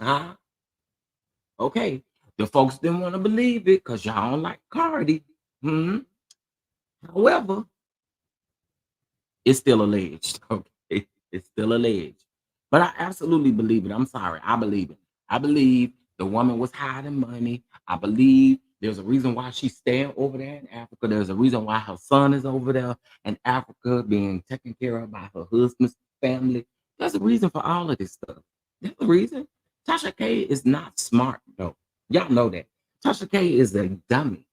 Huh? Okay. The folks didn't want to believe it because y'all don't like Cardi. Hmm. However, it's still alleged. Okay. It's still alleged. But I absolutely believe it. I'm sorry. I believe it. I believe the woman was hiding money. I believe there's a reason why she's staying over there in Africa. There's a reason why her son is over there in Africa being taken care of by her husband's family. There's a reason for all of this stuff. There's a reason. Tasha K is not smart, though. Y'all know that. Tasha K is a dummy.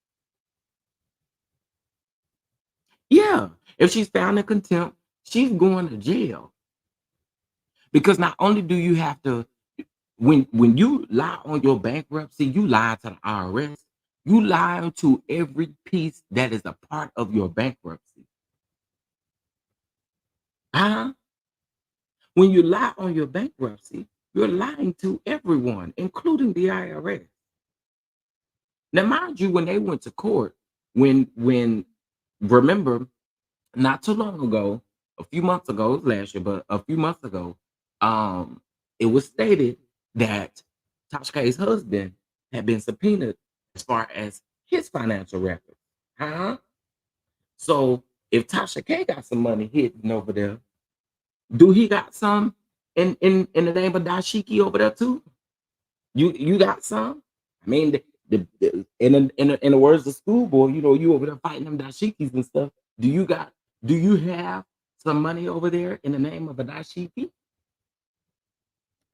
Yeah. If she's found in contempt, she's going to jail. Because not only do you have to, when you lie on your bankruptcy, you lie to the IRS. You lie to every piece that is a part of your bankruptcy. Huh? When you lie on your bankruptcy, you're lying to everyone, including the IRS. Now, mind you, when they went to court, when remember, not too long ago, a few months ago, it was last year, but a few months ago, um, it was stated that Tasha K's husband had been subpoenaed as far as his financial records. Huh? So if Tasha K got some money hidden over there, do he got some in the name of Dashiki over there too? You got some? I mean, in the words of Schoolboy, you know, you over there fighting them dashikis and stuff. Do you got? Do you have some money over there in the name of a dashiki?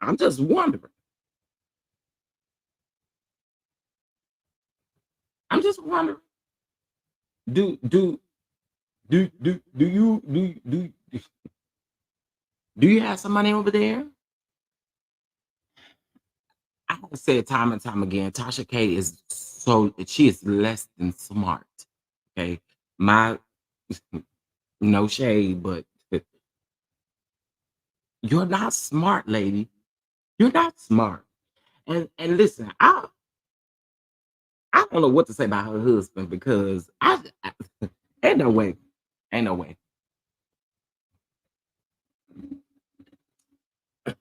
I'm just wondering. I'm just wondering. Do do do you have some money over there? I have said time and time again, Tasha K is she is less than smart. Okay, my no shade, but you're not smart, lady. You're not smart. And listen, I don't know what to say about her husband because I ain't no way, ain't no way.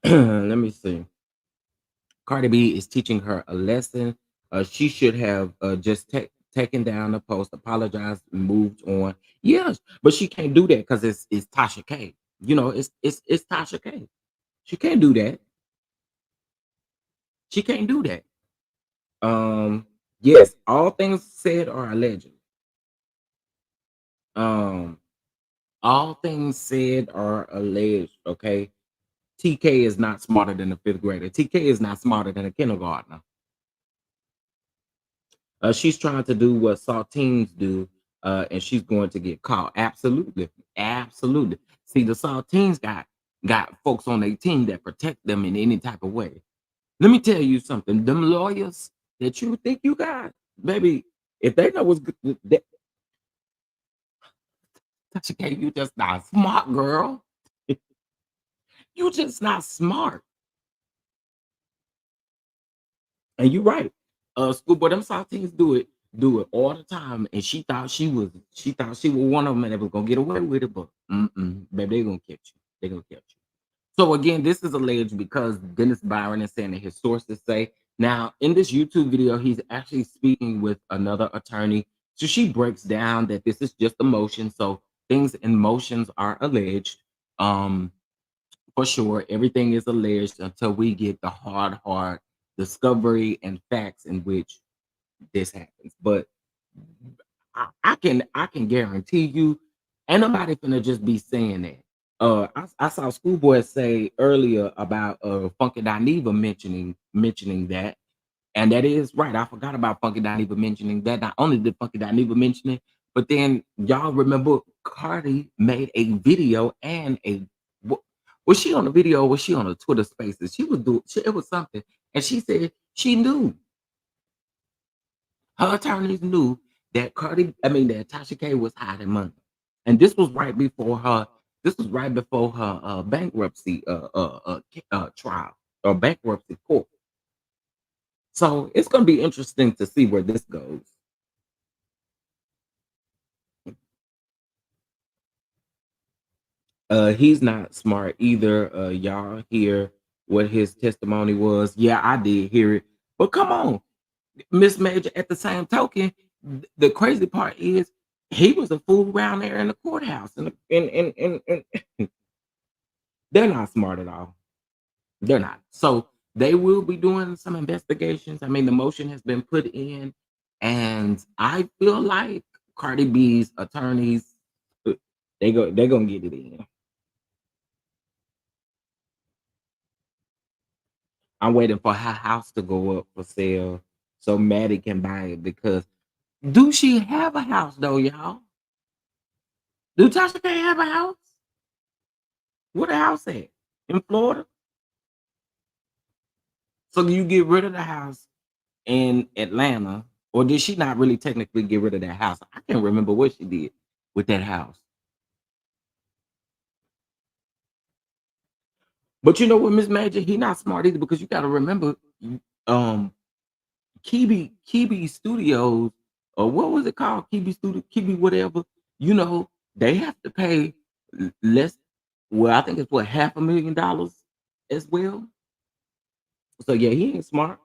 Let me see. Cardi B is teaching her a lesson. She should have just taken down the post, apologized, and moved on. Yes, but she can't do that because it's Tasha K. You know, it's Tasha K. She can't do that. She can't do that. Yes, all things said are alleged. All things said are alleged, okay? TK is not smarter than a fifth grader. TK is not smarter than a kindergartner. She's trying to do what saltines do, and she's going to get caught. Absolutely, absolutely. See, the saltines got folks on their team that protect them in any type of way. Let me tell you something. Them lawyers that you think you got, baby, if they know what's good, Tasha K, you just not smart, girl. You just not smart. And you're right. Schoolboy, them saltines do it all the time. And she thought she was one of them and they was gonna get away with it, but baby, they gonna catch you. They gonna catch you. So again, this is alleged because Dennis Byron is saying that his sources say. Now, in this YouTube video, he's actually speaking with another attorney. So she breaks down that this is just emotion. So things in motions are alleged. For sure, everything is alleged until we get the hard discovery and facts in which this happens. But I can guarantee you, ain't nobody finna just be saying that. I saw Schoolboy say earlier about Funky Dineva mentioning that, and that is right. I forgot about Funky Dineva mentioning that. Not only did Funky Dineva mention it, but then y'all remember Cardi made a video and was she on the video? Or was she on a Twitter Spaces? She was doing. It was something, and she said she knew. Her attorneys knew that that Tasha K was hiding money, and this was right before her. This was right before her bankruptcy trial or bankruptcy court. So it's going to be interesting to see where this goes. He's not smart either. Y'all hear what his testimony was? Yeah, I did hear it, but come on, Miss Major. At the same token, the crazy part is he was a fool around there in the courthouse, and they're not smart at all. They're not. So they will be doing some investigations. I mean, the motion has been put in, and I feel like Cardi B's attorneys they're gonna get it in. I'm waiting for her house to go up for sale so Maddie can buy it because do she have a house though, y'all? Do Tasha K have a house? Where the house at? In Florida? So you get rid of the house in Atlanta, or did she not really technically get rid of that house? I can't remember what she did with that house. But you know what, Miss Major, he not smart either because you got to remember, um, Kibi Studios, or what was it called? Kibi Studio, Kibi whatever. You know, they have to pay less. Well, I think it's what $500,000 as well. So yeah, he ain't smart.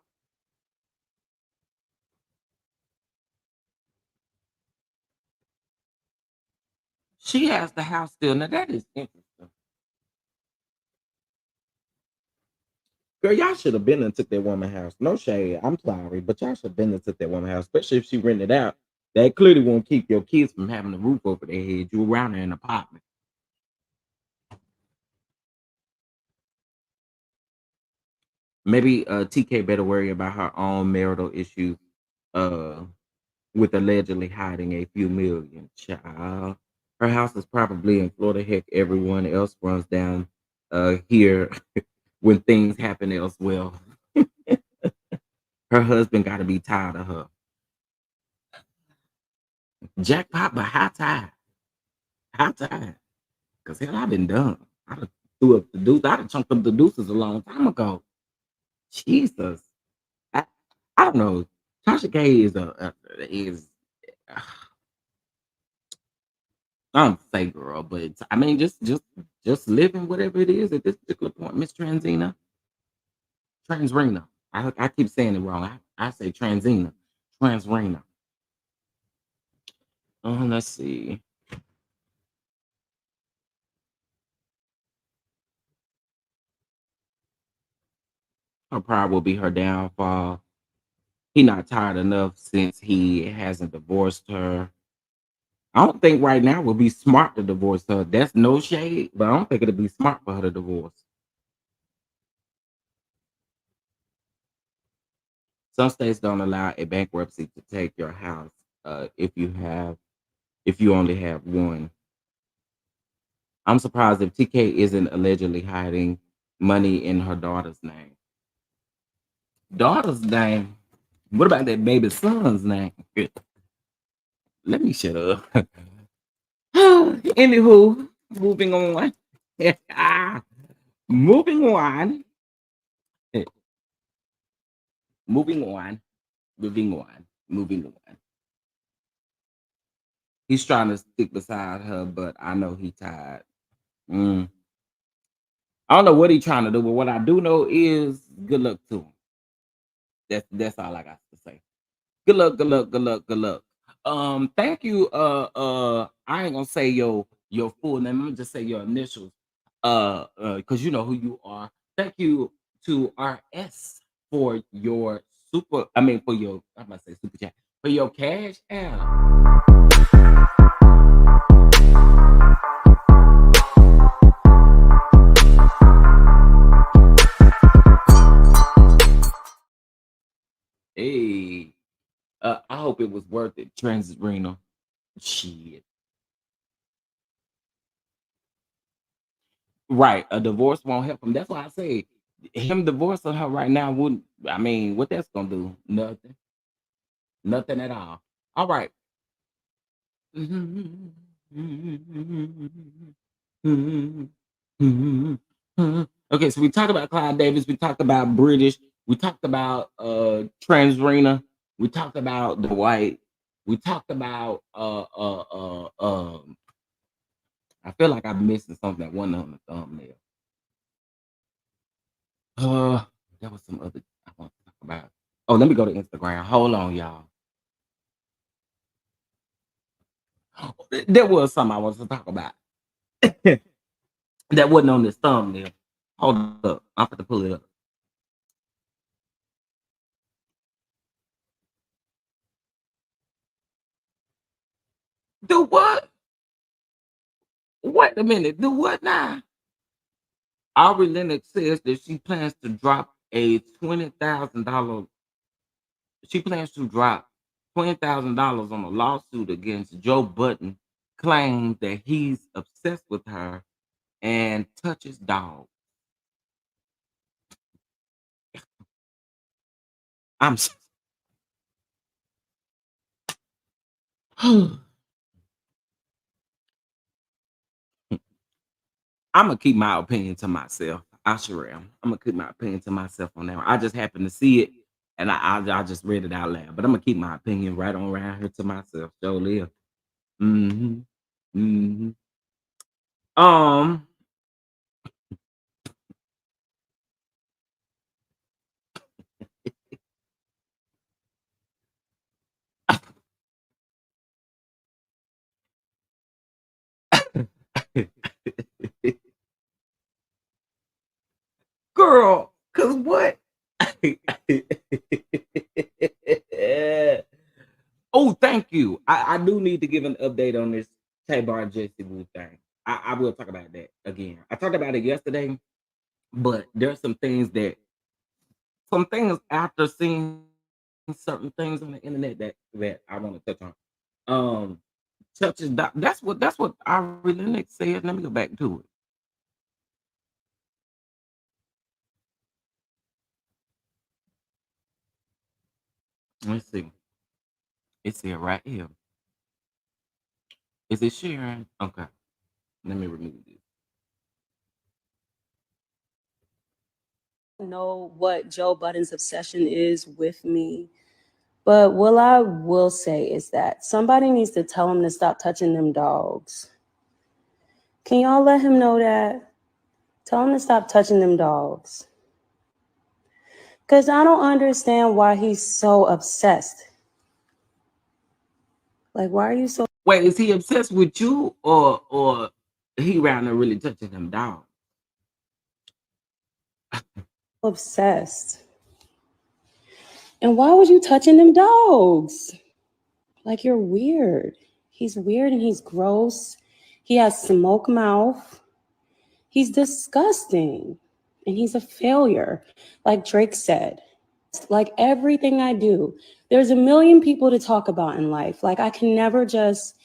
She has the house still. Now that is interesting. Girl, y'all should have been and took that woman house. No shade. I'm sorry, but y'all should have been and took that woman house, especially if she rented out. That clearly won't keep your kids from having a roof over their head. You around in an apartment. Maybe TK better worry about her own marital issues uh with allegedly hiding a few million. Child. Her house is probably in Florida. Heck, everyone else runs down here when things happen elsewhere. Her husband got to be tired of her. Jackpot, but high tide. High tide. Because hell, I've been done. I done threw up the deuce. I done chunked up the deuces a long time ago. Jesus. I, I don't know. Tasha K is I don't say girl, but I mean just living whatever it is at this particular point, Miss Transrena. I keep saying it wrong. I say Transina, Transrena. Let's see. Her pride will be her downfall. He not tired enough since he hasn't divorced her. I don't think right now would be smart to divorce her. That's no shade, but I don't think it'd be smart for her to divorce. Some states don't allow a bankruptcy to take your house if you only have one. I'm surprised if TK isn't allegedly hiding money in her daughter's name. Daughter's name? What about that baby son's name? Let me shut up. Anywho, moving on. Moving on. Moving on. Moving on. Moving on. He's trying to stick beside her, but I know he tired. Mm. I don't know what he's trying to do, but what I do know is good luck to him. That's all I got to say. Good luck, good luck, good luck, good luck. Thank you. I ain't gonna say your full name. I'm gonna just say your initials. Because you know who you are. Thank you to RS for your super. I mean, for your. I'm gonna say super chat for your cash out. Hey, I hope it was worth it, Transrena. Shit. Right, a divorce won't help him. That's why I say him divorcing her right now wouldn't. I mean, what that's gonna do? Nothing. Nothing at all. All right. Okay, so we talked about Clive Davis. We talked about British. We talked about Transrena. We talked about Dwight. We talked about I feel like I'm missing something that wasn't on the thumbnail. Uh, there was some other I want to talk about. Oh, let me go to Instagram. Hold on, y'all. There was something I wanted to talk about that wasn't on this thumbnail. Hold up, I'm going to pull it up. Do what? Wait a minute. Do what now? Aubrey Lennox says that she plans to drop a $20,000. She plans to drop $20,000 on a lawsuit against Joe Budden, claims that he's obsessed with her and touches dogs. I'm I'm gonna keep my opinion to myself. I sure am. I'm gonna keep my opinion to myself on that one. I just happened to see it, and I just read it out loud. But I'm gonna keep my opinion right on around here to myself. Joe live. Mm-hmm. Mm-hmm. Um. Girl, cause what? Oh, thank you. I do need to give an update on this Tabar Jesse Wu thing. I will talk about that again. I talked about it yesterday, but there's some things after seeing certain things on the internet that I want to touch on. Such as that's what I really said. Let me go back to it. Let's see. It's here right here. Is it sharing? Okay. Let me remove this. Know what Joe Budden's obsession is with me. But what I will say is that somebody needs to tell him to stop touching them dogs. Can y'all let him know that? Tell him to stop touching them dogs. Because I don't understand why he's so obsessed. Like, why are you so Wait, is he obsessed with you or he around there really touching them down? obsessed? And why was you touching them dogs? Like, you're weird. He's weird and he's gross. He has smoke mouth. He's disgusting. And he's a failure, like Drake said. Like everything I do, there's a million people to talk about in life. Like I can never just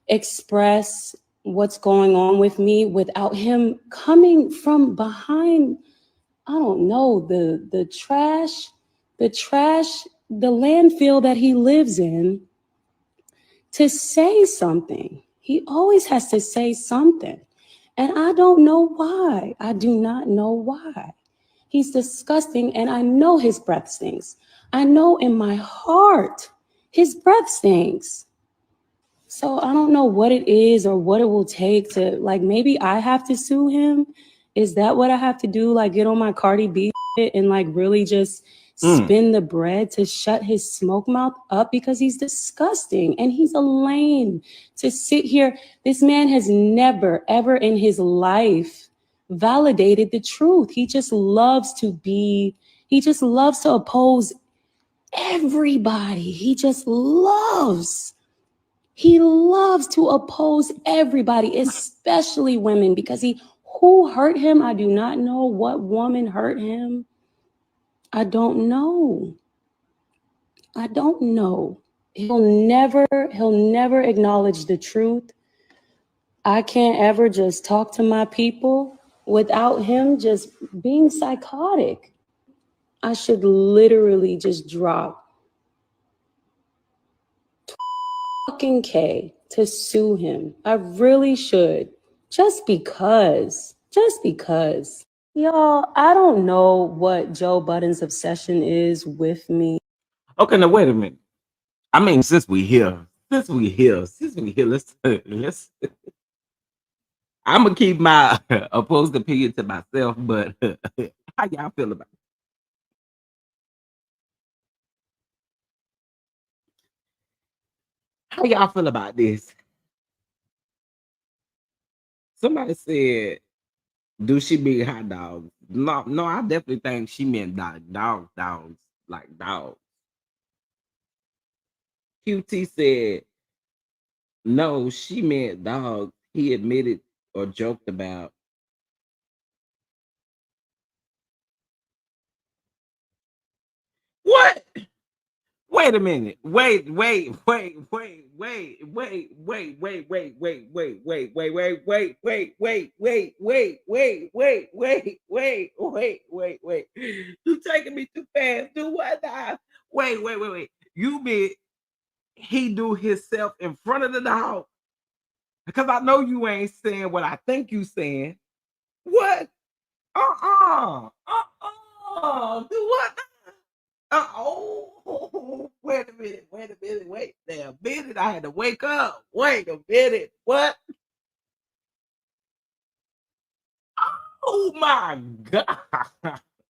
express what's going on with me without him coming from behind, I don't know, the trash, the landfill that he lives in to say something. He always has to say something. And I don't know why. I do not know why. He's disgusting, and I know his breath stinks. I know in my heart his breath stinks. So I don't know what it is or what it will take to, like, maybe I have to sue him. Is that what I have to do? Like, get on my Cardi B and like really just spin the bread to shut his smoke mouth up, because he's disgusting and he's a lame to sit here. This man has never, ever in his life validated the truth. He just loves to oppose everybody. He loves to oppose everybody, especially women, because who hurt him? I do not know. What woman hurt him? I don't know. He'll never acknowledge the truth. I can't ever just talk to my people without him just being psychotic. I should literally just drop fucking K to sue him. I really should. Just because. Y'all, I don't know what Joe Budden's obsession is with me. Okay, now wait a minute. I mean, since we here, let's I'm gonna keep my opposed opinion to myself, but how y'all feel about it? How y'all feel about this? Somebody said, do she mean hot dogs? No, I definitely think she meant dogs, like dogs. QT said, no, she meant dogs. He admitted or joked about. What? Wait a minute. Wait. You taking me too fast. Do what now? Wait. You mean he do himself in front of the dog? Because I know you ain't saying what I think you saying. What? Do what? Wait a minute. Wait a minute. I had to wake up. Wait a minute. What? Oh my God.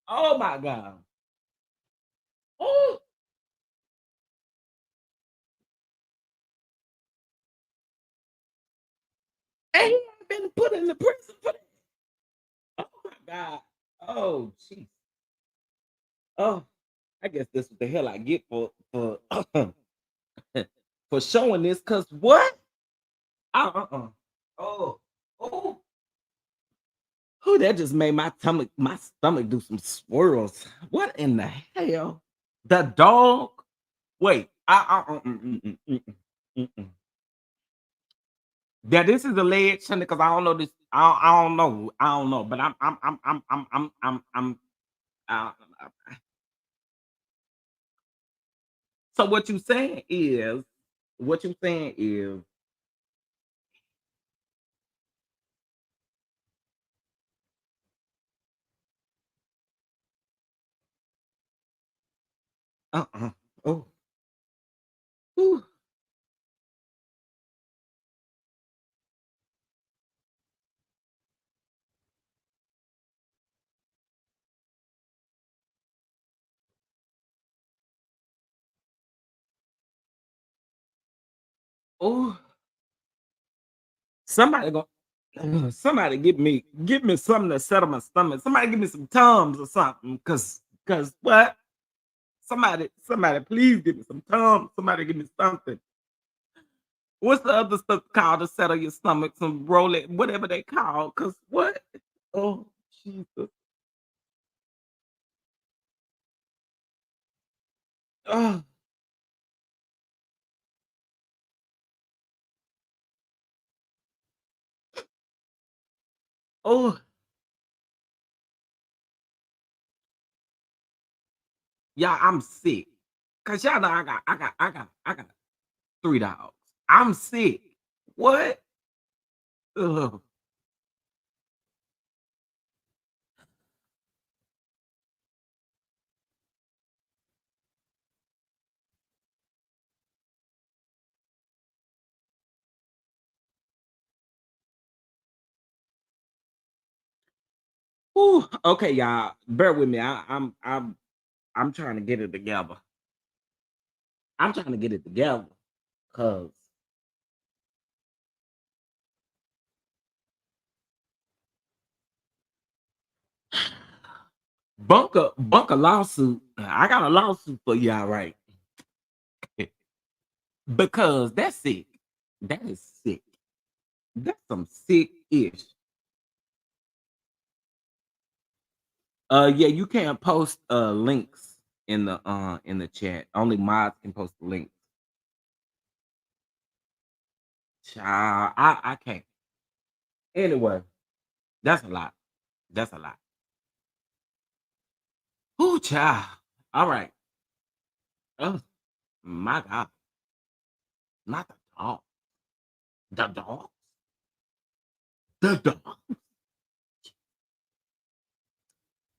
Oh my God. Oh. And he ain't been put in the prison for that. Oh my God. Oh, jeez. Oh, I guess this is what the hell I get for for showing this. Cause what? Oh, oh, that just made my stomach do some swirls. What in the hell? The dog? Wait, yeah, this is alleged because I don't know this. I don't know. But I'm. Uh, so what you saying is, oh, whew. Oh, somebody go. Somebody give me something to settle my stomach. Somebody give me some Tums or something. Cause what? Somebody please give me some Tums. Somebody give me something. What's the other stuff called to settle your stomach? Some roll it, whatever they call. Cause what? Oh Jesus. Oh, oh, y'all, I'm sick. Cause y'all know I got 3 dogs. I'm sick. What? Ugh. Ooh, okay, y'all. Bear with me. I'm trying to get it together. I'm trying to get it together. Cause bunker lawsuit. I got a lawsuit for y'all, right? Because that's sick. That is sick. That's some sick-ish. Yeah, you can't post links in the chat. Only mods can post the links. Child, I can't. Anyway, that's a lot. That's a lot. Ooh, child. All right. Oh my God. Not the dog. The dog. The dog.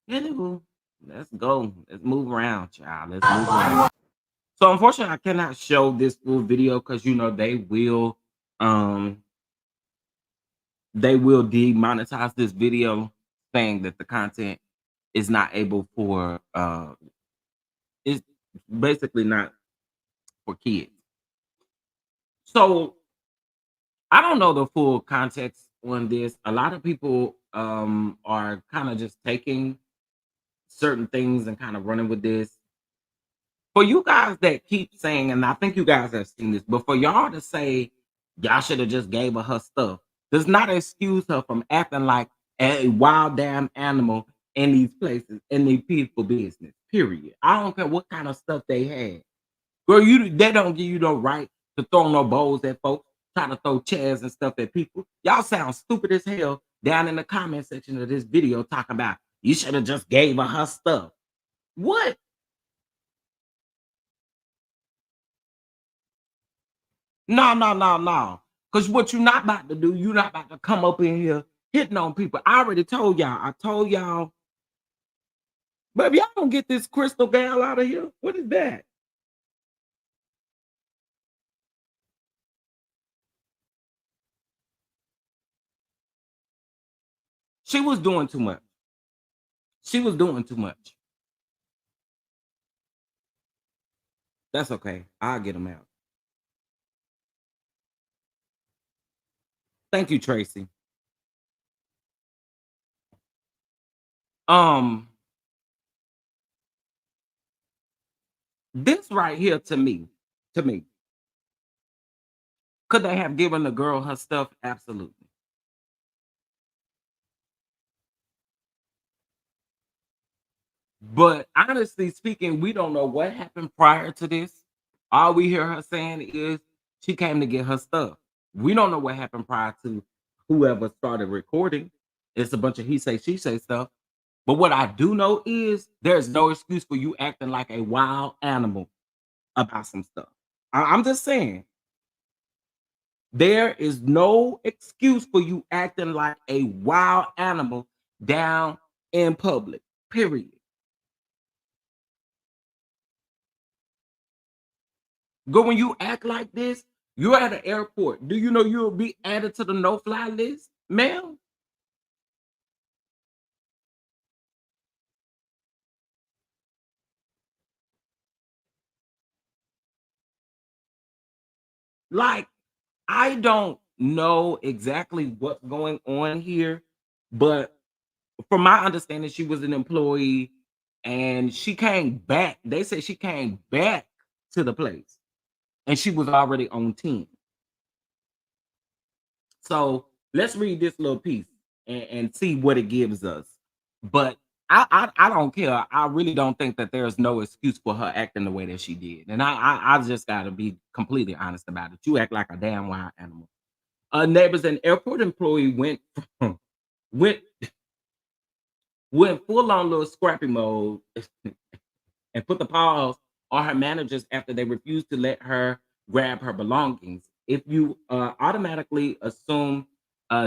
Anywho, let's go. Let's move around, child. Let's move around. So unfortunately, I cannot show this full video because you know they will demonetize this video, saying that the content is not able for it's basically not for kids. So I don't know the full context on this. A lot of people are kind of just taking certain things and kind of running with this. For you guys that keep saying, and I think you guys have seen this, but for y'all to say y'all should have just gave her stuff does not excuse her from acting like a wild damn animal in these places, in these people business. Period. I don't care what kind of stuff they had. Girl, they don't give you no right to throw no bowls at folks, try to throw chairs and stuff at people. Y'all sound stupid as hell down in the comment section of this video talking about you should have just gave her stuff. What? No, no, no, no. Because what you're not about to do, you're not about to come up in here hitting on people. I already told y'all. I told y'all. But if y'all don't get this crystal gal out of here, what is that? She was doing too much. She was doing too much. That's okay. I'll get them out. Thank you, Tracy. This right here to me, could they have given the girl her stuff? Absolutely. But honestly speaking, we don't know what happened prior to this. All we hear her saying is she came to get her stuff. We don't know what happened prior to whoever started recording. It's a bunch of he say, she say stuff. But what I do know is there's no excuse for you acting like a wild animal about some stuff. I'm just saying. There is no excuse for you acting like a wild animal down in public. Period. Go when you act like this, you're at an airport. Do you know you'll be added to the no-fly list, ma'am? Like, I don't know exactly what's going on here, but from my understanding, she was an employee and she came back. They said she came back to the place and she was already on 10. So let's read this little piece and see what it gives us. But I don't care. I really don't think that there's no excuse for her acting the way that she did. And I just gotta be completely honest about it. You act like a damn wild animal. Neighbors, an airport employee went went full on little scrappy mode and put the pause on her managers after they refused to let her grab her belongings. If you automatically assume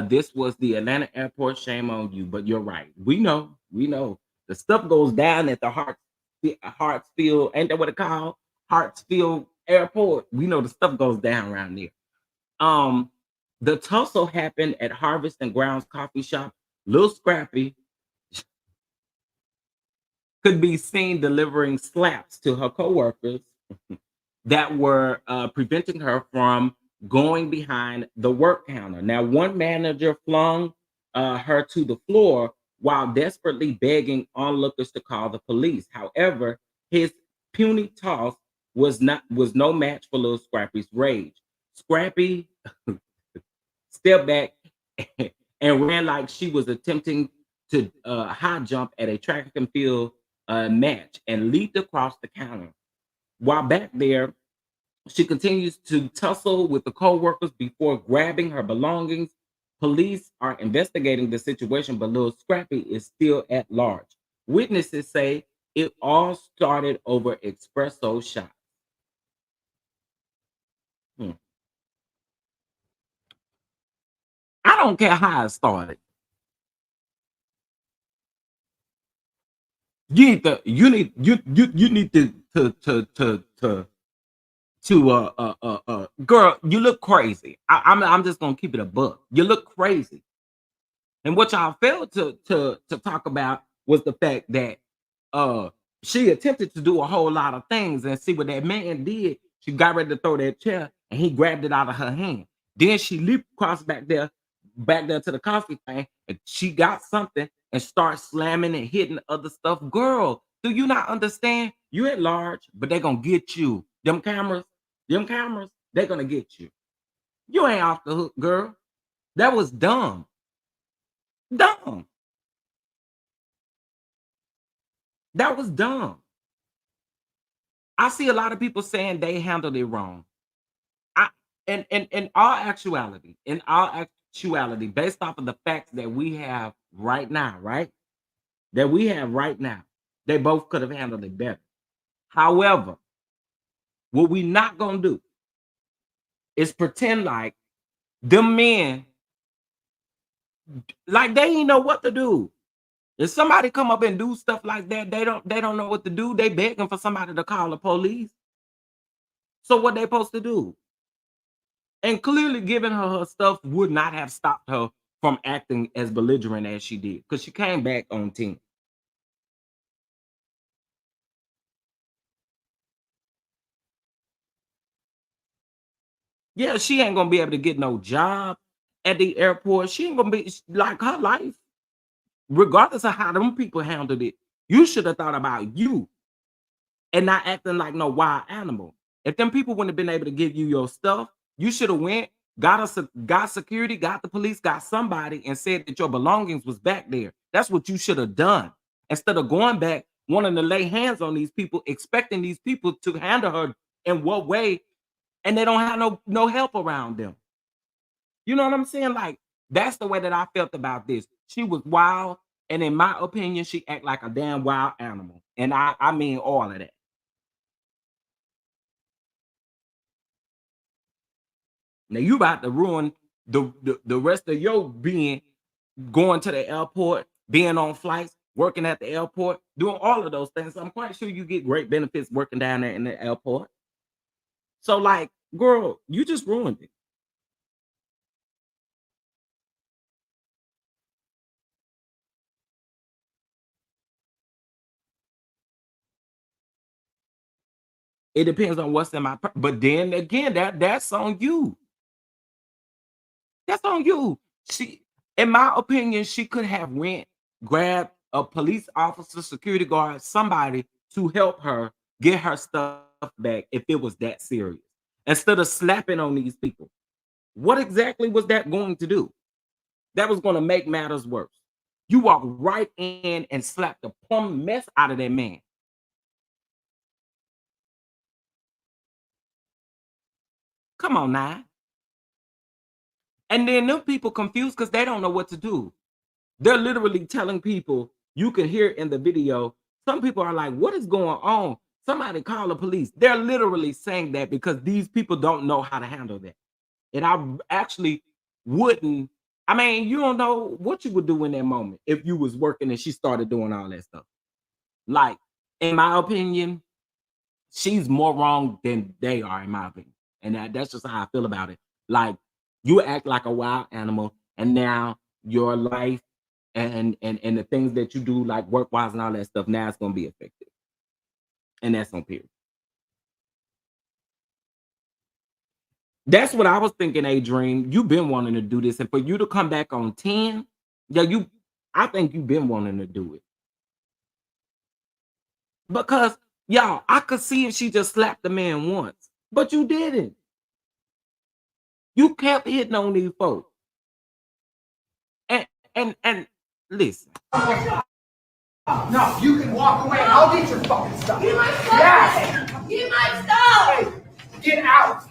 this was the Atlanta airport, shame on you. But you're right. We know. The stuff goes down at the Hartsfield, ain't that what it called? Hartsfield Airport. We know the stuff goes down around there. The tussle happened at Harvest and Grounds coffee shop. Little Scrappy could be seen delivering slaps to her coworkers that were preventing her from going behind the work counter. Now, one manager flung her to the floor while desperately begging onlookers to call the police. However, his puny toss was no match for little Scrappy's rage. Scrappy stepped back and ran like she was attempting to high jump at a track and field match and leaped across the counter. While back there, she continues to tussle with the co-workers before grabbing her belongings. Police are investigating the situation, but little Scrappy is still at large. Witnesses say it all started over espresso shots. I don't care how it started. You need to girl, you look crazy. I'm just gonna keep it a buck. You look crazy. And what y'all failed to talk about was the fact that she attempted to do a whole lot of things, and see what that man did. She got ready to throw that chair and he grabbed it out of her hand. Then she leaped across back there to the coffee thing, and she got something and start slamming and hitting other stuff. Girl, do you not understand? You at large, but they're gonna get you. Them cameras, they're gonna get you. You ain't off the hook, girl. That was dumb. Dumb. That was dumb. I see a lot of people saying they handled it wrong. In all actuality, based off of the facts that we have right now, right? That we have right now, they both could have handled it better. However, what we not gonna do is pretend like them men, like they ain't know what to do. If somebody come up and do stuff like that, they don't know what to do. They begging for somebody to call the police. So what they supposed to do? And clearly giving her stuff would not have stopped her from acting as belligerent as she did, because she came back on 10. Yeah, she ain't gonna be able to get no job at the airport. She ain't gonna be like her life, regardless of how them people handled it. You should have thought about you and not acting like no wild animal. If them people wouldn't have been able to give you your stuff, you should have went, got security, got the police, got somebody, and said that your belongings was back there. That's what you should have done. Instead of going back, wanting to lay hands on these people, expecting these people to handle her in what way, and they don't have no help around them. You know what I'm saying? Like, that's the way that I felt about this. She was wild, and in my opinion, she act like a damn wild animal. And I mean all of that. Now you about to ruin the rest of your being, going to the airport, being on flights, working at the airport, doing all of those things. I'm quite sure you get great benefits working down there in the airport. So, like, girl, you just ruined it. It depends on what's in my but then again, that's on you. That's on you. She, in my opinion, she could have grabbed a police officer, security guard, somebody to help her get her stuff back if it was that serious. Instead of slapping on these people. What exactly was that going to do? That was going to make matters worse. You walk right in and slap the plumb mess out of that man. Come on now. And then them people confused because they don't know what to do. They're literally telling people, you can hear in the video, some people are like, what is going on? Somebody call the police. They're literally saying that because these people don't know how to handle that. And I actually wouldn't, I mean, you don't know what you would do in that moment if you was working and she started doing all that stuff. Like, in my opinion, she's more wrong than they are, in my opinion. And that's just how I feel about it. Like, you act like a wild animal, and now your life and the things that you do, like work-wise and all that stuff, now it's going to be affected. And that's on period. That's what I was thinking, A-Dream. You've been wanting to do this, and for you to come back on 10, yeah, I think you've been wanting to do it. Because, y'all, I could see if she just slapped the man once, but you didn't. You kept hitting on these folks. And listen. No, you can walk away. I'll get your fucking stuff. Get my stuff. Yes. Get my stuff. Hey, get out.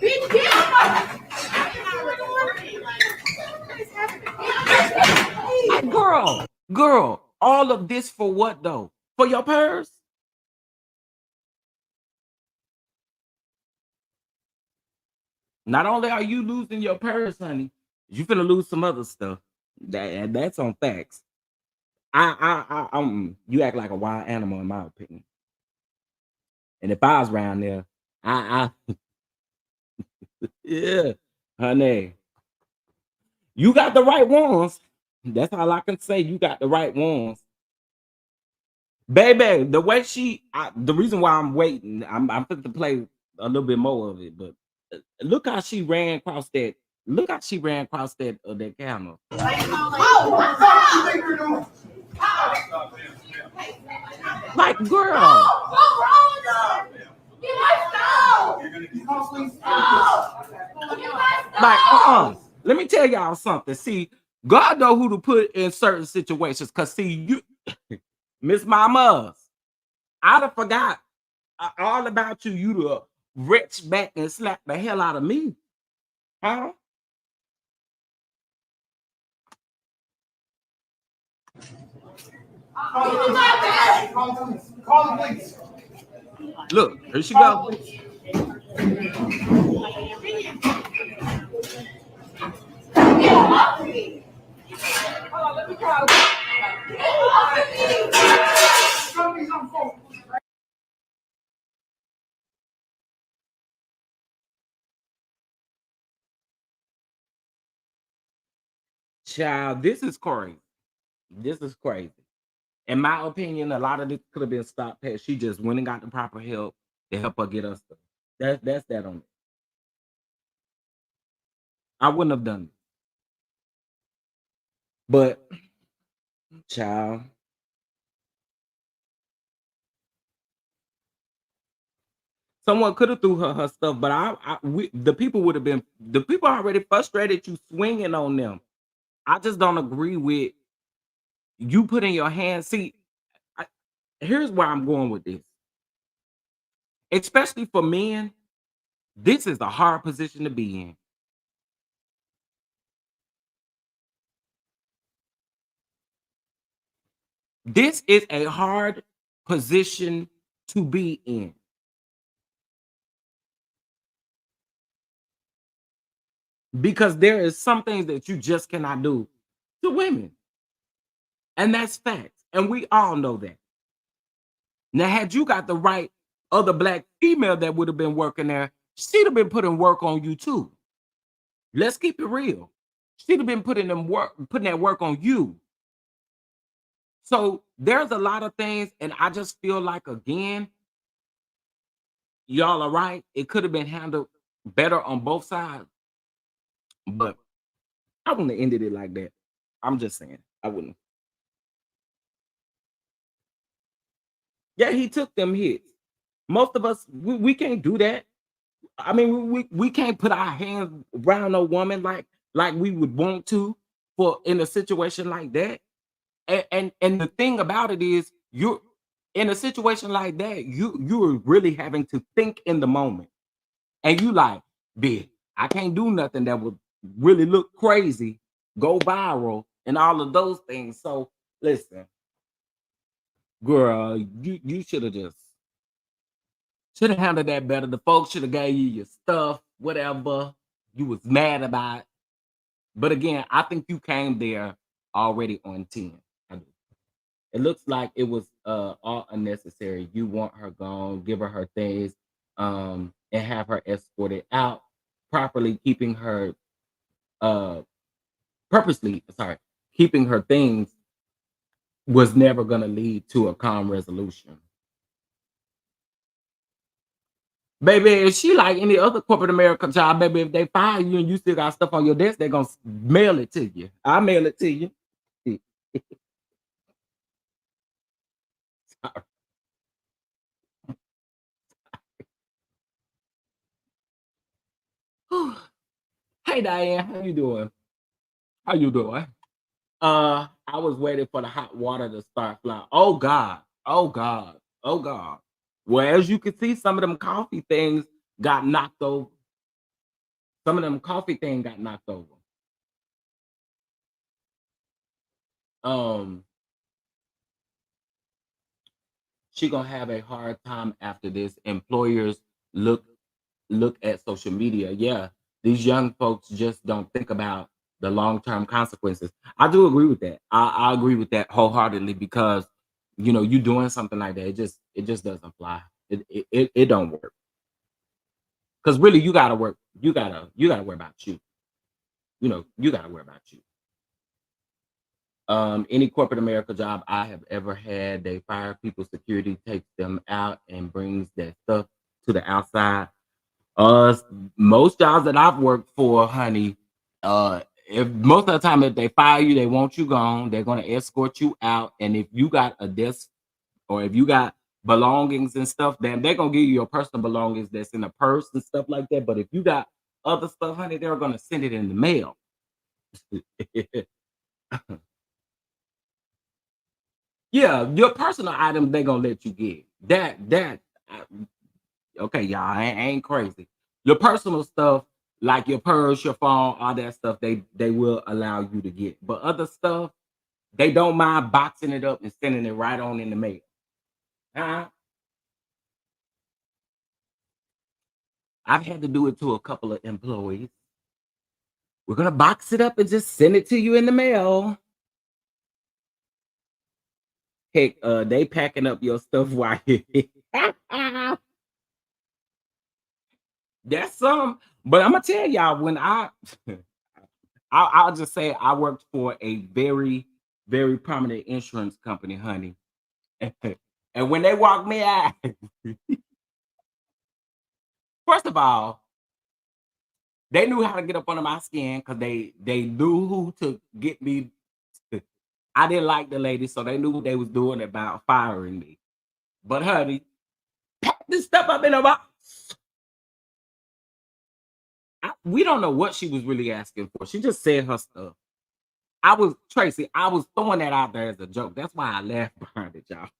Bitch, get out. Girl, all of this for what though? For your purse? Not only are you losing your purse, honey, you finna lose some other stuff. That's on facts. You act like a wild animal, in my opinion. And if I was around there, yeah, honey, you got the right ones. That's all I can say. You got the right ones, baby. The way the reason why I'm waiting, I'm going to play a little bit more of it, but look how she ran across that. Look how she ran across that camera. What the fuck you think you're doing? Like, girl. What's wrong with them? Get my stuff. Like, let me tell y'all something. See, God know who to put in certain situations. Cause see, you, Miss Mamas, I'd have forgot all about you. You'd have reached back and slapped the hell out of me, huh? Call the police. Look, here she go. Get off of me. Hold on, let me call. Get off of me. Somebody's on phone. Child, this is crazy. This is crazy. In my opinion, a lot of this could have been stopped. She just went and got the proper help to help her get her stuff. That's that on it. I wouldn't have done it. But, child, someone could have threw her stuff, but the people would have been, the people already frustrated you swinging on them. I just don't agree with you putting your hands. See, here's where I'm going with this. Especially for men, this is a hard position to be in. This is a hard position to be in. Because there is some things that you just cannot do to women. And that's facts. And we all know that. Now, had you got the right other black female that would have been working there, she'd have been putting work on you too. Let's keep it real. She'd have been putting that work on you. So there's a lot of things, and I just feel like, again, y'all are right. It could have been handled better on both sides. But I wouldn't have ended it like that. I'm just saying, I wouldn't. Yeah, he took them hits. Most of us, we can't do that. I mean, we can't put our hands around a woman like we would want to for in a situation like that. And the thing about it is, you're in a situation like that, you're really having to think in the moment, and you like, bitch, I can't do nothing that would really look crazy, go viral, and all of those things. So listen, girl, you should have handled that better. The folks should have gave you your stuff, whatever you was mad about. But again, I think you came there already on 10. I do. It looks like it was all unnecessary. You want her gone, give her things, and have her escorted out properly, keeping her purposely, sorry, keeping her things was never gonna lead to a calm resolution. Baby, if she like any other corporate America job, baby, if they fire you and you still got stuff on your desk, they're gonna mail it to you. I'll mail it to you. Hey Diane, how you doing? How you doing? I was waiting for the hot water to start flowing. Oh God, oh God, oh God. Well, as you can see, some of them coffee things got knocked over. Some of them coffee things got knocked over. Um, she gonna have a hard time after this. Employers look at social media. Yeah, these young folks just don't think about the long-term consequences. I do agree with that. I agree with that wholeheartedly, because you doing something like that, it just doesn't fly. It don't work. Because really you gotta work, you gotta worry about you. You gotta worry about you. Any corporate America job I have ever had, they fire people, security takes them out and brings that stuff to the outside. Uh, Most jobs that I've worked for, honey, if most of the time if they fire you, they want you gone. They're gonna escort you out, and if you got a desk or if you got belongings and stuff, then they're gonna give you your personal belongings that's in a purse and stuff like that. But if you got other stuff, honey, they're gonna send it in the mail. Yeah, your personal items they're gonna let you get. Uh, okay, y'all, I ain't crazy. Your personal stuff, like your purse, your phone, all that stuff, they will allow you to get. But other stuff, they don't mind boxing it up and sending it right on in the mail. Uh, I've had to do it to a couple of employees. We're gonna box it up and just send it to you in the mail. Heck, they packing up your stuff while that's some. But I'm gonna tell y'all, when I'll just say I worked for a very, very prominent insurance company, honey. And when they walked me out, first of all, they knew how to get up under my skin because they knew who to get me. I didn't like the lady, so they knew what they was doing about firing me. But honey, pack this stuff up in a box. We don't know what she was really asking for. She just said her stuff. Tracy, I was throwing that out there as a joke. That's why I laughed behind it, y'all.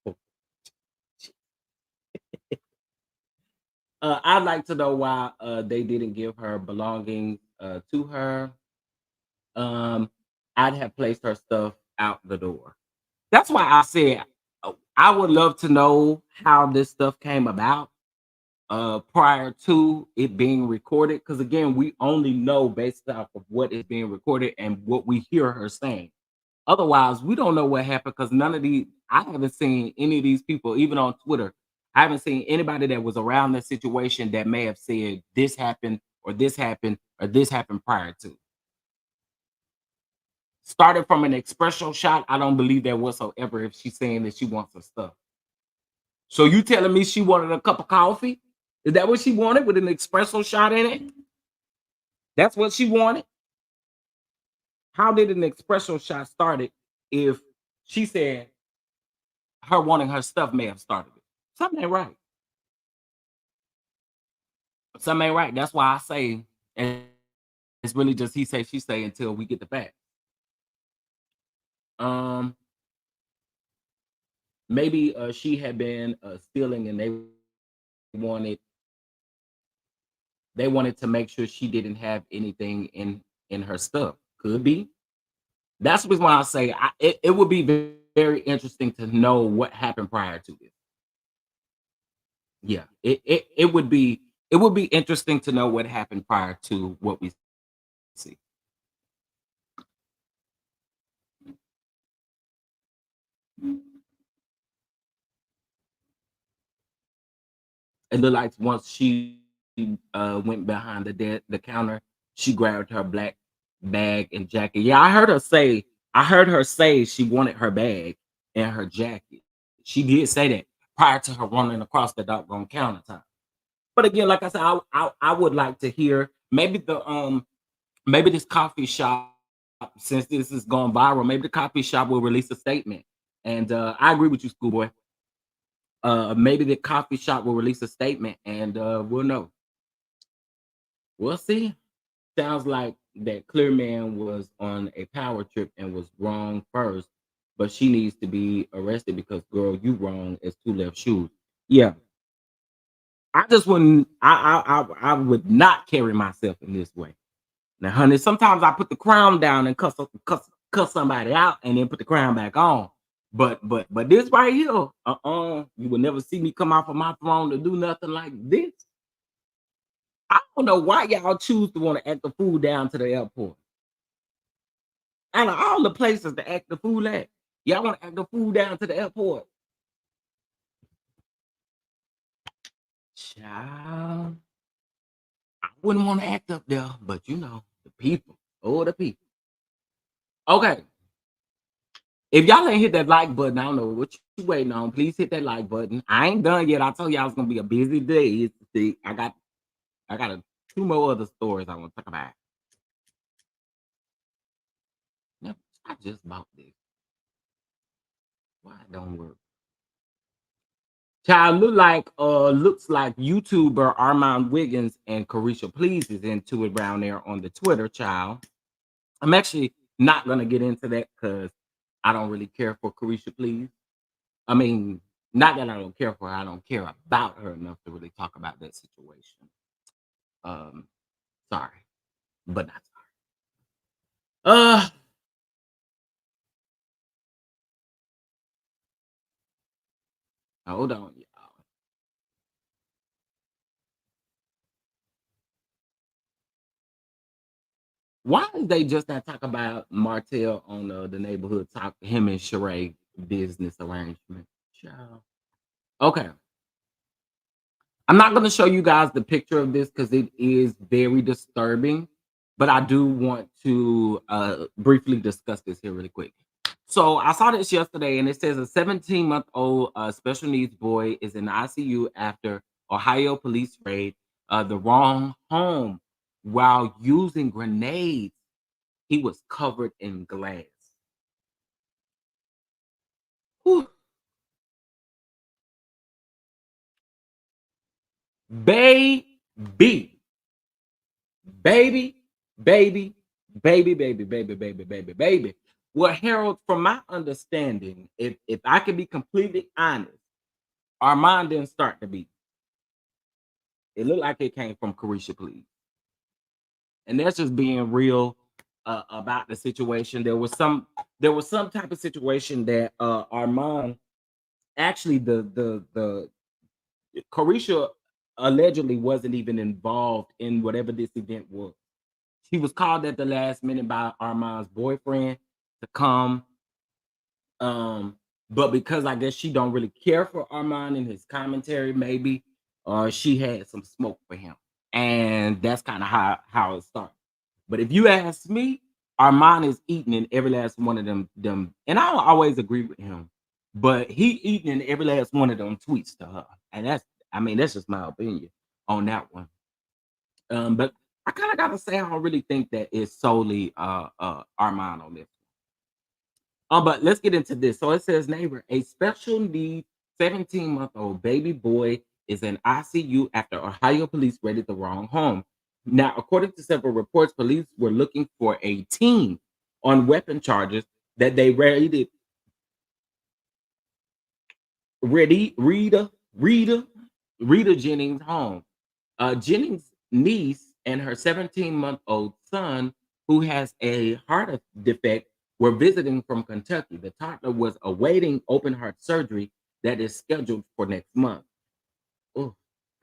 I'd like to know why they didn't give her belongings to her. I'd have placed her stuff out the door. That's why I said I would love to know how this stuff came about prior to it being recorded. Because again, we only know based off of what is being recorded and what we hear her saying. Otherwise, we don't know what happened, because I haven't seen any of these people, even on Twitter. I haven't seen anybody that was around that situation that may have said this happened or this happened or this happened prior to. Started from an espresso shot, I don't believe that whatsoever if she's saying that she wants her stuff. So you telling me she wanted a cup of coffee? Is that what she wanted, with an espresso shot in it? That's what she wanted? How did an espresso shot start it if she said her wanting her stuff may have started it? Something ain't right. Something ain't right. That's why I say, and it's really just he say, she say until we get the facts. Maybe she had been stealing, and wanted they wanted to make sure she didn't have anything in her stuff. Could be. That's the reason why I say it would be very interesting to know what happened prior to this. Yeah, it would be interesting to know what happened prior to what we see. It looked like once she went behind the counter, she grabbed her black bag and jacket. Yeah, I heard her say she wanted her bag and her jacket. She did say that prior to her running across the doggone countertop. But again, like I said, I would like to hear maybe this coffee shop, since this is going viral, maybe the coffee shop will release a statement. And I agree with you, schoolboy. Maybe the coffee shop will release a statement, and we'll know. We'll see. Sounds like that Clear Man was on a power trip and was wrong first, but she needs to be arrested because, girl, you wrong as two left shoes. Yeah, I just wouldn't. I would not carry myself in this way. Now, honey, sometimes I put the crown down and cuss somebody out, and then put the crown back on. But this right here, you will never see me come off of my throne to do nothing like this. I don't know why y'all choose to want to act the fool down to the airport. Out of all the places to act the fool at, y'all want to act the fool down to the airport. Child, I wouldn't want to act up there, but you know, the people. Oh, the people. Okay. If y'all ain't hit that like button, I don't know what you waiting on. Please hit that like button. I ain't done yet. I told y'all it's gonna be a busy day. I got two more other stories I want to talk about. No, I just bought this. Why it don't work? Child looks like YouTuber Armand Wiggins and Carisha Please is into it around there on the Twitter, child. I'm actually not gonna get into that because I don't really care for Carisha Please. I mean, not that I don't care for her, I don't care about her enough to really talk about that situation. Sorry, but not sorry. Hold on, y'all. Why did they just not talk about Martell on the neighborhood talk him and Sheree business arrangement? Child. Okay. I'm not going to show you guys the picture of this because it is very disturbing, but I do want to briefly discuss this here really quick. So I saw this yesterday, and it says a 17-month-old special needs boy is in the ICU after Ohio police raid the wrong home while using grenades. He was covered in glass. Whew. Baby, baby, baby, baby, baby, baby. Well, Harold, from my understanding, if I can be completely honest, Armand didn't start the beat. It looked like it came from Carisha Please. And that's just being real about the situation. There was some type of situation that Armand actually the Carisha allegedly wasn't even involved in whatever this event was. He was called at the last minute by Armand's boyfriend to come. But because I guess she don't really care for Armand and his commentary, maybe she had some smoke for him. And that's kind of how it started. But if you ask me, Armand is eating in every last one of them, and I don't always agree with him, but he eating in every last one of them tweets to her. And that's just my opinion on that one. But I kind of gotta say I don't really think that it's solely Armand on this. But let's get into this. So it says, neighbor, a special needs 17-month-old baby boy is in ICU after Ohio police raided the wrong home. Now, according to several reports, police were looking for a teen on weapon charges that they raided Rita Jennings' home. Jennings' niece and her 17-month-old son, who has a heart defect, were visiting from Kentucky. The toddler was awaiting open heart surgery that is scheduled for next month. Ooh.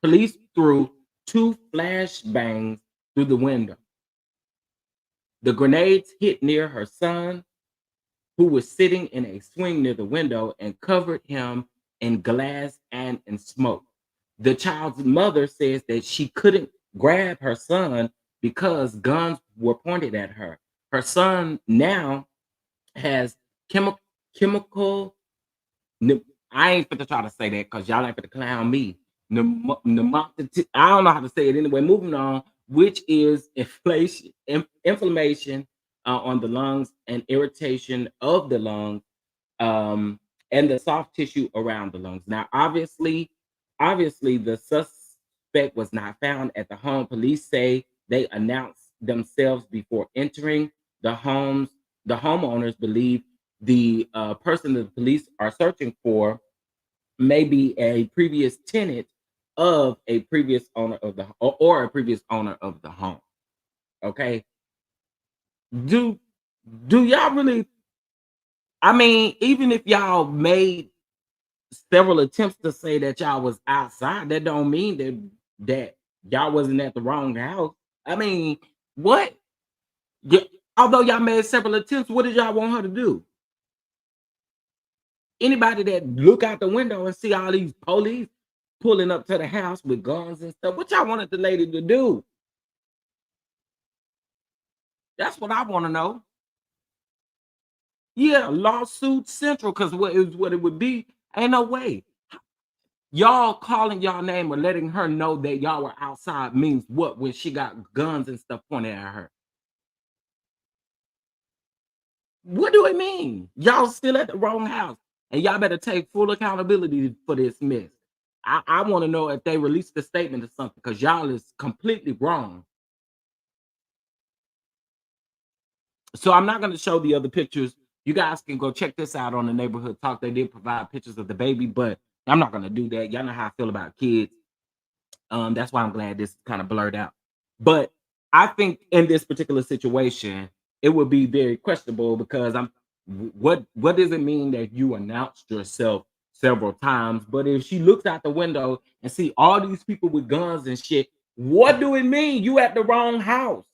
Police threw 2 flashbangs through the window. The grenades hit near her son, who was sitting in a swing near the window, and covered him in glass and in smoke. The child's mother says that she couldn't grab her son because guns were pointed at her. Her son now has chemical. I ain't fit to try to say that because y'all ain't fit to clown me. I don't know how to say it anyway. Moving on, which is inflammation on the lungs and irritation of the lungs, and the soft tissue around the lungs. Now, obviously, the suspect was not found at the home. Police say they announced themselves before entering the homes. The homeowners believe the person that the police are searching for may be a previous tenant of a previous owner of the or a previous owner of the home. Okay. Do y'all really? I mean, even if y'all made several attempts to say that y'all was outside, that don't mean that y'all wasn't at the wrong house. I mean, what? Yeah, although y'all made several attempts, what did y'all want her to do? Anybody that look out the window and see all these police pulling up to the house with guns and stuff, what y'all wanted the lady to do? That's what I want to know. Yeah, lawsuit central, because what it would be. Ain't no way. Y'all calling y'all name or letting her know that y'all were outside means what when she got guns and stuff pointed at her? What do it mean? Y'all still at the wrong house, and y'all better take full accountability for this mess. I want to know if they released a statement or something, because y'all is completely wrong. So I'm not going to show the other pictures. You guys can go check this out on the Neighborhood Talk. They did provide pictures of the baby, but I'm not going to do that. Y'all know how I feel about kids. That's why I'm glad this is kind of blurred out. But I think in this particular situation, it would be very questionable, because what does it mean that you announced yourself several times? But if she looks out the window and see all these people with guns and shit, what do it mean? You at the wrong house.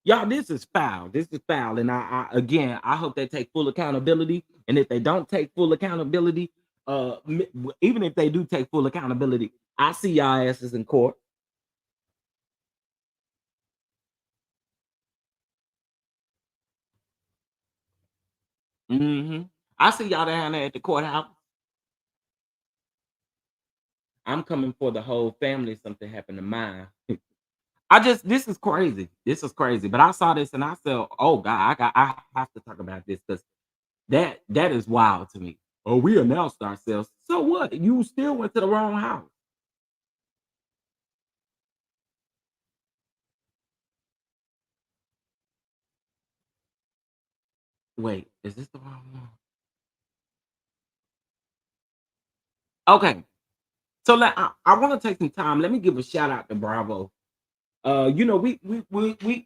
Y'all, this is foul. This is foul. And I again, I hope they take full accountability. And if they don't take full accountability, even if they do take full accountability, I see y'all asses in court. I see y'all down there at the courthouse. I'm coming for the whole family. Something happened to mine. This is crazy. This is crazy. But I saw this and I said, oh God, I have to talk about this, because that is wild to me. Oh, we announced ourselves. So what? You still went to the wrong house. Wait, is this the wrong one? Okay. So I want to take some time. Let me give a shout out to Bravo. You know, we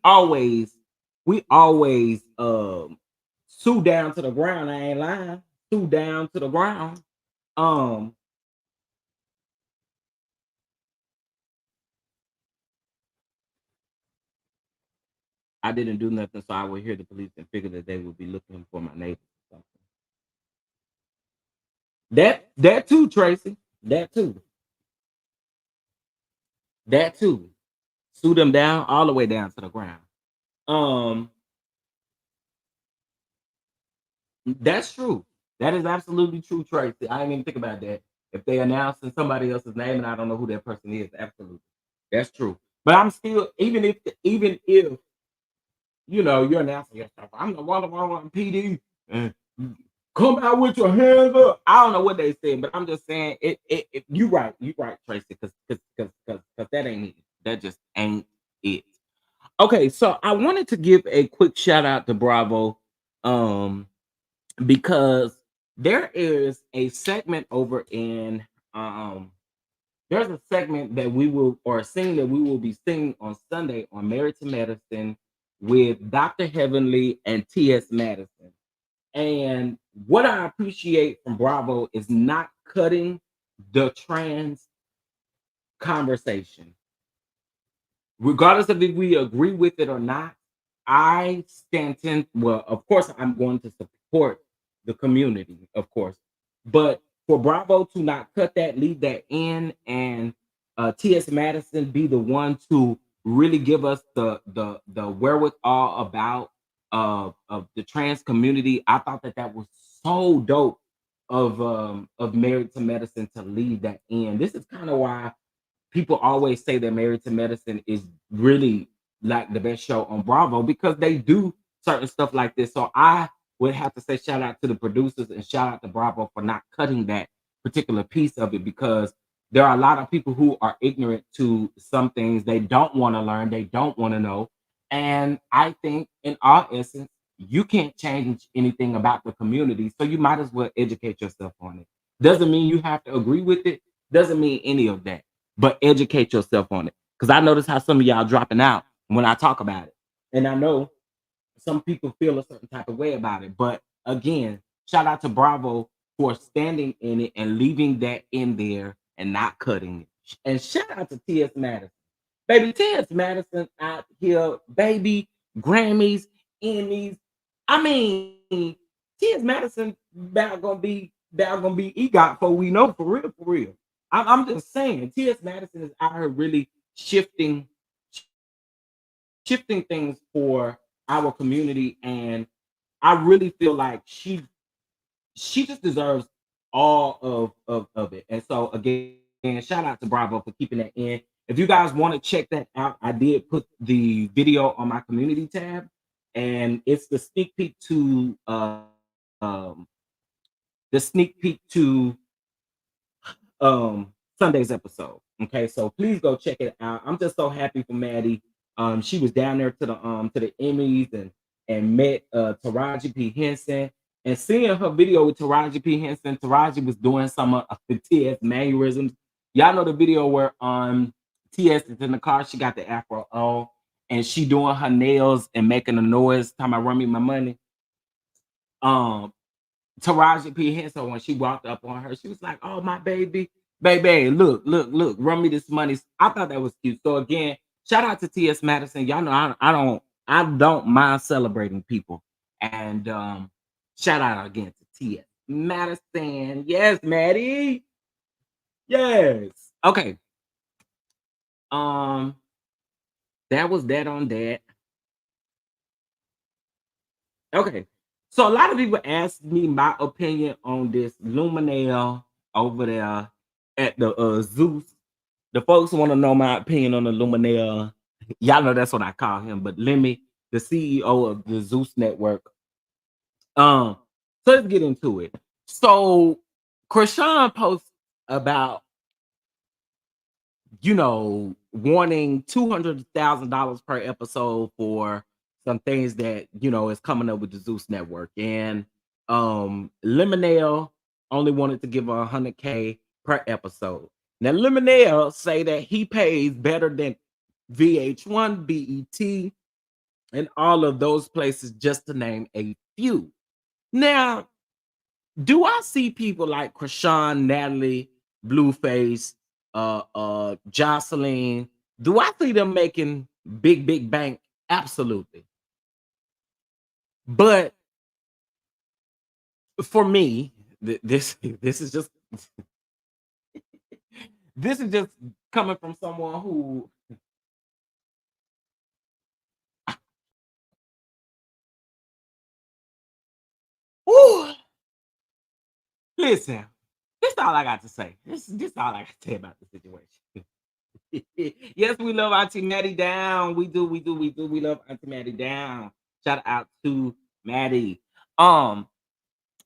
always sue down to the ground. I ain't lying. Sue down to the ground. I didn't do nothing, so I would hear the police and figure that they would be looking for my neighbor or something. That too, Tracy. That too. That too. Sue them down all the way down to the ground. That's true. That is absolutely true, Tracy. I didn't even think about that. If they announcing somebody else's name and I don't know who that person is, absolutely. That's true. But I'm still, even if you know you're announcing yourself, I'm the Walla PD, and come out with your hands up. I don't know what they said, but I'm just saying it you right, Tracy, because that ain't it. That just ain't it. Okay, so I wanted to give a quick shout out to Bravo, because there is a segment over in there's a segment that we will, or a scene that we will be seeing on Sunday on Married to Madison with Dr. Heavenly and T.S. Madison. And what I appreciate from Bravo is not cutting the trans conversation. Regardless of if we agree with it or not, I well, of course, I'm going to support the community, of course. But for Bravo to not cut that, leave that in, and T.S. Madison be the one to really give us the wherewithal about of the trans community, I thought that was so dope of Married to Medicine to leave that in. This is kind of why people always say that Married to Medicine is really like the best show on Bravo, because they do certain stuff like this. So I would have to say shout out to the producers and shout out to Bravo for not cutting that particular piece of it, because there are a lot of people who are ignorant to some things. They don't want to learn, they don't want to know. And I think in all essence, you can't change anything about the community, so you might as well educate yourself on it. Doesn't mean you have to agree with it, doesn't mean any of that, but educate yourself on it. Because I notice how some of y'all dropping out when I talk about it. And I know some people feel a certain type of way about it. But again, shout out to Bravo for standing in it and leaving that in there and not cutting it. And shout out to T.S. Madison. Baby, T.S. Madison out here, baby, Grammys, Emmys. I mean, T.S. Madison about gonna be EGOT for we know, for real, for real. I'm just saying, T.S. Madison is out here really shifting things for our community, and I really feel like she just deserves all of it. And so again, shout out to Bravo for keeping that in. If you guys want to check that out, I did put the video on my community tab, and it's the sneak peek to Sunday's episode. Okay, so please go check it out. I'm just so happy for Maddie. She was down there to the Emmys and met Taraji P. Henson, and seeing her video with Taraji P. Henson. Taraji was doing some of the TS mannerisms. Y'all know the video where TS is in the car, she got the afro on, and she doing her nails and making a noise, talking about run me my money. Taraji P. Henson, when she walked up on her, she was like, "Oh, my baby, look, run me this money." I thought that was cute. So again, shout out to T.S. Madison. Y'all know I don't mind celebrating people. And shout out again to T.S. Madison. Yes, Maddie. Yes. Okay. That was that on that. Okay. So a lot of people asked me my opinion on this Luminale over there at the Zeus. The folks want to know my opinion on the Luminale. Y'all know that's what I call him, but Lemmy, the CEO of the Zeus Network. So let's get into it. So Krishan posts about, wanting $200,000 per episode for some things that is coming up with the Zeus Network, and Lemonade only wanted to give her $100K per episode. Now Lemonade say that he pays better than VH1, BET, and all of those places, just to name a few. Now, do I see people like Krishan, Natalie, Blueface, Jocelyn? Do I see them making big bank? Absolutely. But for me, this is just this is just coming from someone who listen, this is all I got to say. This is all I got to say about the situation. Yes, we love Auntie Maddie down. We do. We love Auntie Maddie down. Shout out to Maddie.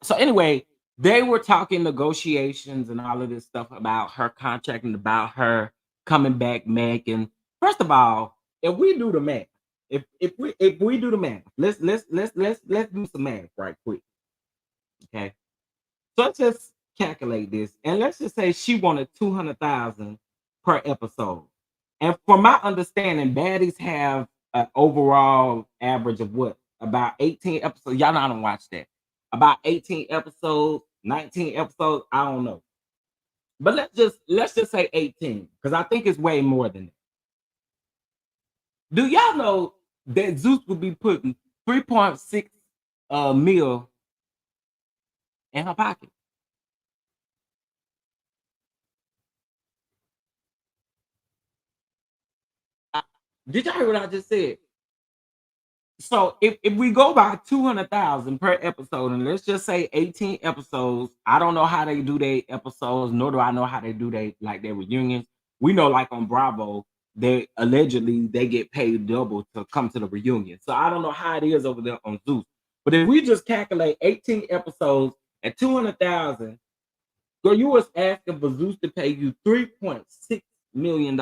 So anyway, they were talking negotiations and all of this stuff about her contract and about her coming back, making. First of all, if we do the math, if we do the math, let's do some math right quick. Okay. So let's just calculate this, and let's just say she wanted 200,000 per episode. And from my understanding, baddies have an overall average of what, about 18 episodes. Y'all know I don't watch that. About 18 episodes, 19 episodes. I don't know, but let's just say 18 because I think it's way more than that. Do y'all know that Zeus would be putting 3.6 mil in her pocket? Did y'all hear what I just said? So if we go by 200,000 per episode, and let's just say 18 episodes, I don't know how they do their episodes, nor do I know how they do their reunions. We know, like on Bravo, they allegedly they get paid double to come to the reunion. So I don't know how it is over there on Zeus. But if we just calculate 18 episodes at 200,000, girl, you was asking for Zeus to pay you $3.6 million.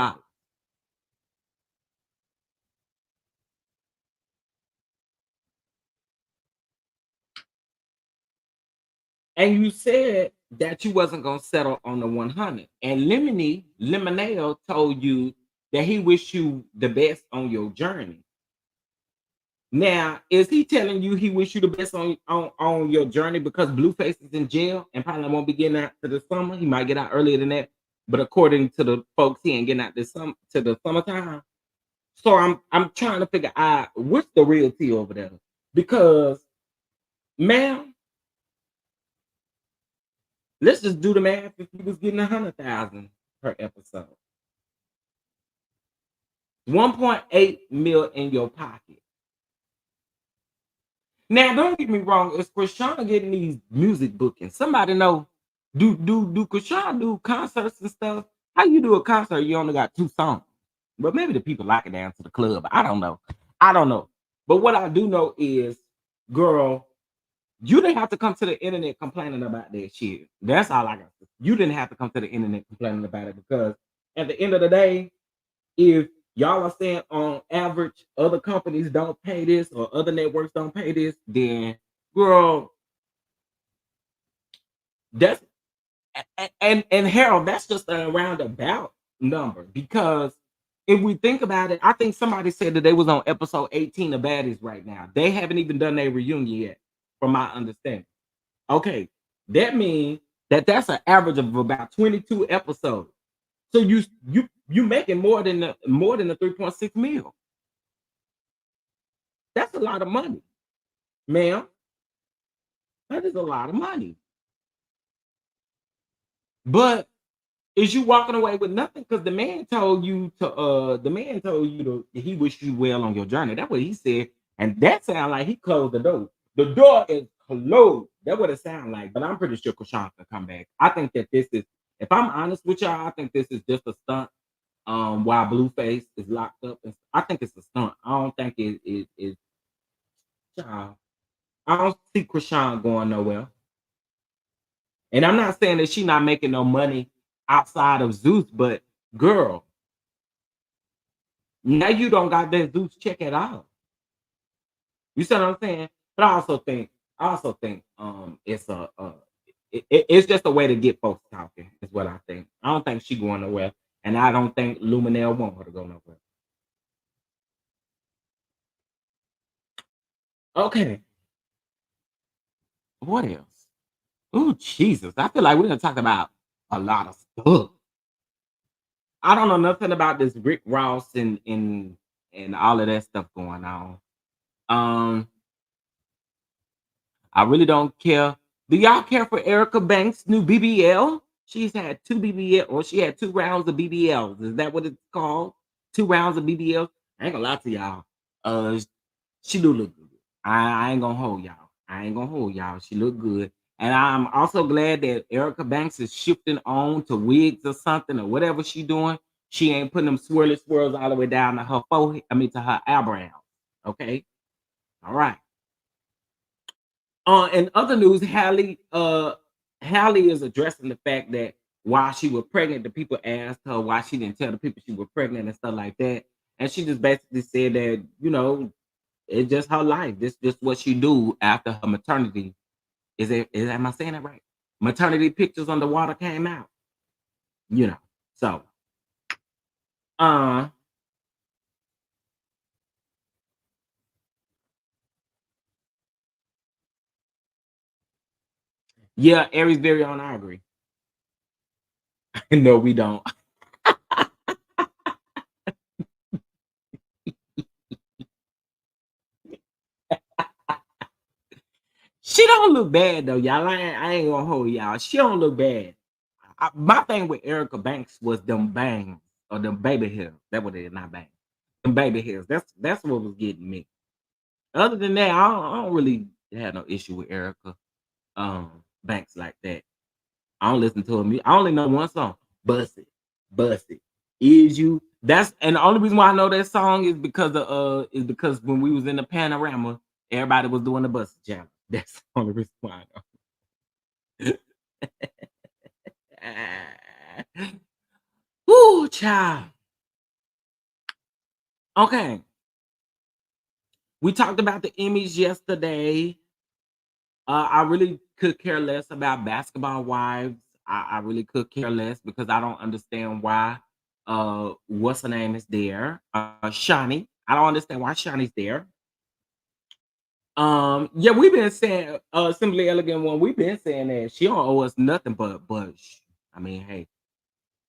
And you said that you wasn't gonna settle on the 100. And Lemonade told you that he wished you the best on your journey. Now, is he telling you he wish you the best on your journey because Blueface is in jail and probably won't be getting out to the summer? He might get out earlier than that, but according to the folks, he ain't getting out to the summertime. So I'm trying to figure out what's the real tea over there. Because, ma'am, let's just do the math. If he was getting 100,000 per episode, 1.8 mil in your pocket. Now, don't get me wrong. Is Krishan getting these music bookings? Somebody know? Do Krishan do concerts and stuff? How you do a concert? You only got 2 songs, but maybe the people like it down to the club. I don't know. I don't know. But what I do know is, girl, you didn't have to come to the internet complaining about that shit. That's all I got. You didn't have to come to the internet complaining about it because at the end of the day, if y'all are saying on average other companies don't pay this or other networks don't pay this, then girl, that's and Harold, that's just a roundabout number because if we think about it, I think somebody said that they was on episode 18 of Baddies right now. They haven't even done their reunion yet, from my understanding. Okay, that means that's an average of about 22 episodes. So you making more than the 3.6 mil. That's a lot of money, ma'am. That is a lot of money. But is you walking away with nothing? Because the man told you to he wished you well on your journey. That's what he said. And that sounds like he closed the door. The door is closed. That's what it sounds like. But I'm pretty sure Krishan can come back. I think that this is, if I'm honest with y'all, I think this is just a stunt. While Blueface is locked up. I think it's a stunt. I don't think it is. Child, I don't see Krishan going nowhere. And I'm not saying that she's not making no money outside of Zeus, but girl, now you don't got that Zeus check at all. You see what I'm saying? But I also think it's just a way to get folks talking, is what I think. I don't think she's going nowhere. And I don't think Luminell want her to go nowhere. Okay. What else? Oh, Jesus. I feel like we're going to talk about a lot of stuff. I don't know nothing about this Rick Ross and all of that stuff going on. I really don't care. Do y'all care for Erica Banks' new BBL? She's had 2 BBL, or she had 2 rounds of BBLs. Is that what it's called? 2 rounds of BBLs? I ain't gonna lie to y'all. She do look good. I ain't gonna hold y'all. She look good. And I'm also glad that Erica Banks is shifting on to wigs or something or whatever she doing. She ain't putting them swirly swirls all the way down to her forehead. I mean, to her eyebrows. Okay. All right. In other news, Hallie is addressing the fact that while she was pregnant, the people asked her why she didn't tell the people she was pregnant and stuff like that. And she just basically said that, you know, it's just her life. This just what she do after her maternity. Am I saying that right? Maternity pictures underwater came out. You know. So yeah, Aries very on, I agree. No, we don't. She don't look bad though, y'all. I ain't gonna hold y'all. She don't look bad. My thing with Erica Banks was them bangs or them baby hairs. That what it is, not bangs. Them baby hairs. That's what was getting me. Other than that, I don't really have no issue with Erica Banks like that. I don't listen to her. I only know one song. Bust it. Bust it. Is you. That's and the only reason why I know that song is because when we was in the panorama, everybody was doing the bust it challenge. That's the only reason why I know. Woo, child. Okay. We talked about the Emmys yesterday. I really could care less about Basketball Wives. I really could care less because I don't understand why what's her name is there. Shawnee. I don't understand why Shawnee's there. Yeah, we've been saying Simply Elegant One, we've been saying that she don't owe us nothing but I mean, hey,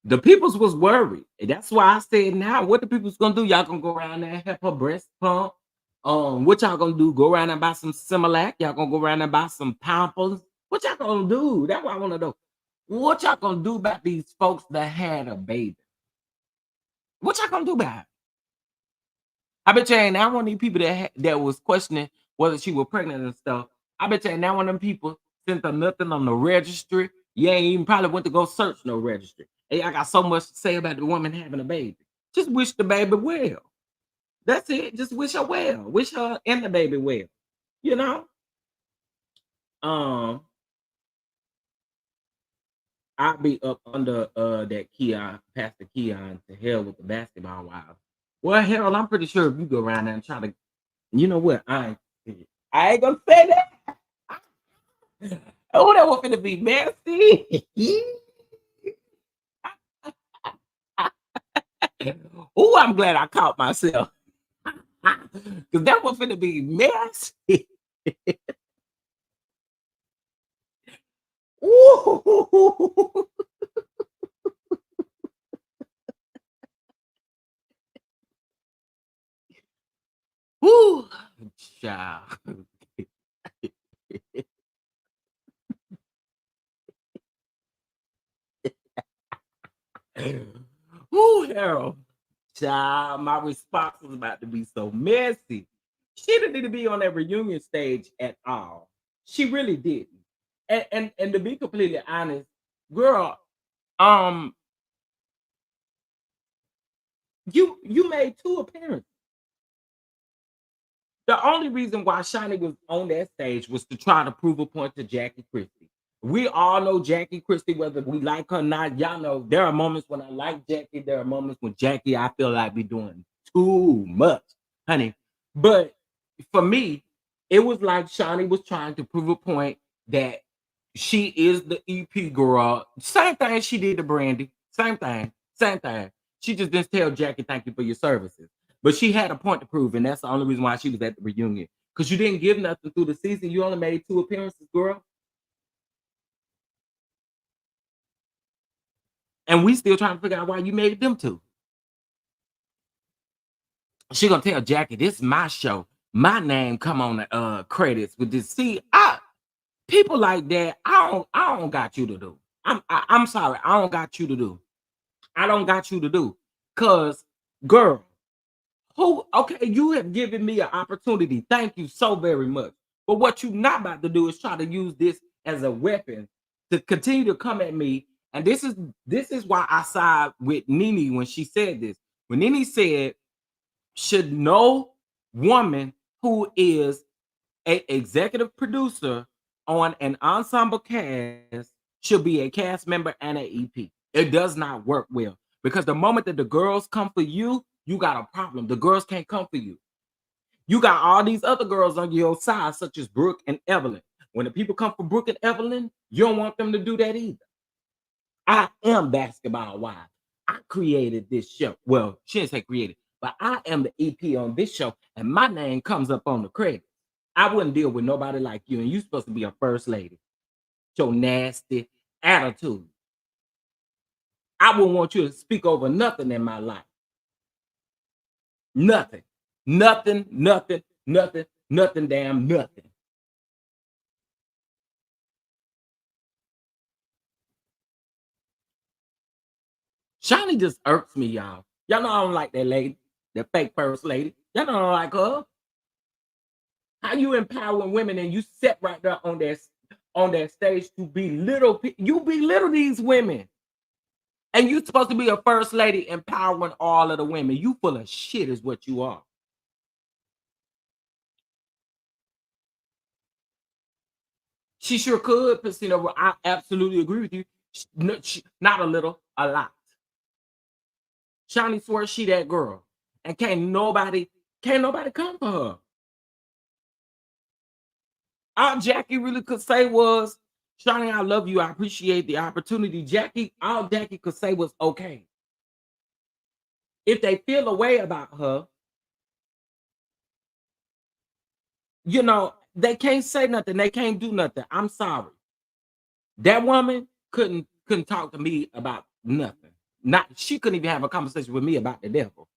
the peoples was worried. And that's why I said now what the people's gonna do? Y'all gonna go around there and help her breast pump. What y'all gonna do? Go around and buy some Similac? Y'all gonna go around and buy some Pampers? What y'all gonna do? That's what I want to know. What y'all gonna do about these folks that had a baby? What y'all gonna do about it? I bet you ain't now one of these people that was questioning whether she was pregnant and stuff. I bet you ain't now one of them people sent her nothing on the registry. You ain't even probably went to go search no registry. Hey, I got so much to say about the woman having a baby. Just wish the baby well. That's it. Just wish her well. Wish her and the baby well. You know? I'll be up under that Keon, Pastor Keon, to hell with the Basketball Wives. Well, hell, I'm pretty sure if you go around there and try to, you know what? I ain't gonna say that. Oh, that was gonna be messy. Oh, I'm glad I caught myself. Because that was gonna be messy. Ooh. Ooh, child. Ooh, Harold. Child, my response was about to be so messy. She didn't need to be on that reunion stage at all. She really didn't. And to be completely honest, girl, you made 2 appearances. The only reason why Shiny was on that stage was to try to prove a point to Jackie Christie. We all know Jackie Christie, whether we like her or not. Y'all know there are moments when I like Jackie. There are moments when Jackie, I feel like be doing too much, honey. But for me, it was like Shiny was trying to prove a point that she is the EP girl. Same thing she did to Brandy. Same thing. Same thing. She just didn't tell Jackie, thank you for your services. But she had a point to prove, and that's the only reason why she was at the reunion. Because you didn't give nothing through the season. You only made 2 appearances, girl. And we still trying to figure out why you made them 2. She gonna tell Jackie, this is my show. My name come on the credits with this. See, people like that, I don't got you to do. I'm sorry, I don't got you to do. I don't got you to do. Cause girl, okay, you have given me an opportunity. Thank you so very much. But what you're not about to do is try to use this as a weapon to continue to come at me. And this is why I side with Nene when she said this. When Nene said, should no woman who is a executive producer on an ensemble cast should be a cast member and an EP. It does not work well because the moment that the girls come for you, you got a problem. The girls can't come for you. You got all these other girls on your side, such as Brooke and Evelyn. When the people come for Brooke and Evelyn, you don't want them to do that either. I am Basketball Wives. I created this show. Well, she didn't say created, but I am the EP on this show, and my name comes up on the credits. I wouldn't deal with nobody like you, and you're supposed to be a first lady. Your nasty attitude. I wouldn't want you to speak over nothing in my life. Nothing. Nothing, nothing, nothing, nothing, damn nothing. Shani just irks me, y'all. Y'all know I don't like that lady, the fake first lady. Y'all know I don't like her. How you empowering women and you sit right there on that stage to belittle people? You belittle these women. And you supposed to be a first lady empowering all of the women. You full of shit is what you are. She sure could, but you know, I absolutely agree with you. Not a little, a lot. Shani swears she that girl. And can't nobody come for her. All Jackie really could say was, Shani, I love you. I appreciate the opportunity. All Jackie could say was okay. If they feel a way about her, you know, they can't say nothing. They can't do nothing. I'm sorry. That woman couldn't talk to me about nothing. She couldn't even have a conversation with me about the devil.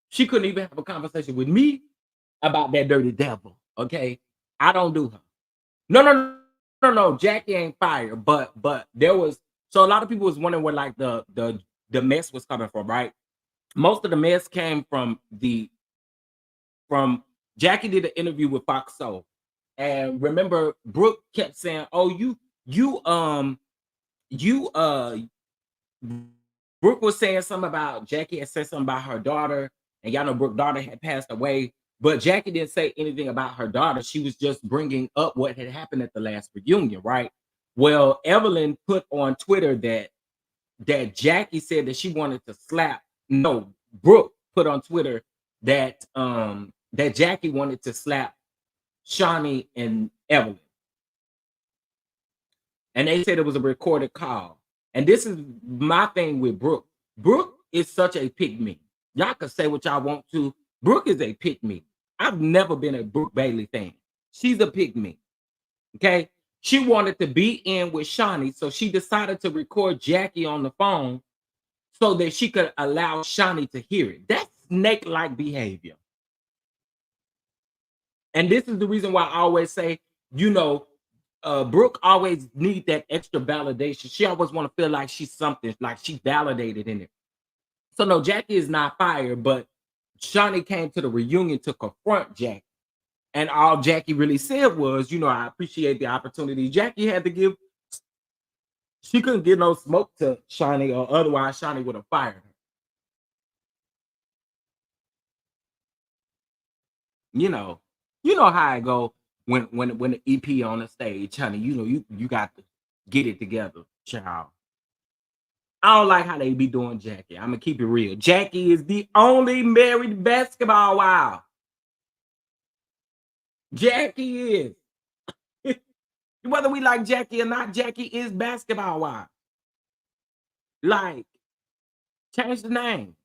She couldn't even have a conversation with me about that dirty devil. Okay, I don't do her. No. Jackie ain't fired, but there was, so a lot of people was wondering where like the mess was coming from, right? Most of the mess came from Jackie did an interview with Fox Soul, and remember Brooke kept saying, "Oh, Brooke was saying something about Jackie had said something about her daughter, and y'all know Brooke's daughter had passed away, but Jackie didn't say anything about her daughter. She was just bringing up what had happened at the last reunion, right? Well, Evelyn put on Twitter that Jackie said that she wanted to slap. No, Brooke put on Twitter that that Jackie wanted to slap Shani and Evelyn, and they said it was a recorded call. And this is my thing with Brooke. Brooke is such a pick-me. Y'all can say what y'all want to. Brooke is a pick-me. I've never been a Brooke Bailey fan. She's a pick-me. Okay? She wanted to be in with Shani, so she decided to record Jackie on the phone so that she could allow Shani to hear it. That's snake-like behavior. And this is the reason why I always say, you know, Brooke always need that extra validation. She always want to feel like she's something, like she's validated in it. So no, Jackie is not fired, but Shani came to the reunion to confront Jackie. And all Jackie really said was, you know, I appreciate the opportunity Jackie had to give. She couldn't give no smoke to Shani, or otherwise Shani would have fired her. You know how I go. When the EP on the stage, honey, you know, you got to get it together, child. I don't like how they be doing Jackie. I'm gonna keep it real. Jackie is the only married basketball wife. Jackie is. Whether we like Jackie or not, Jackie is basketball wife. Like, change the name.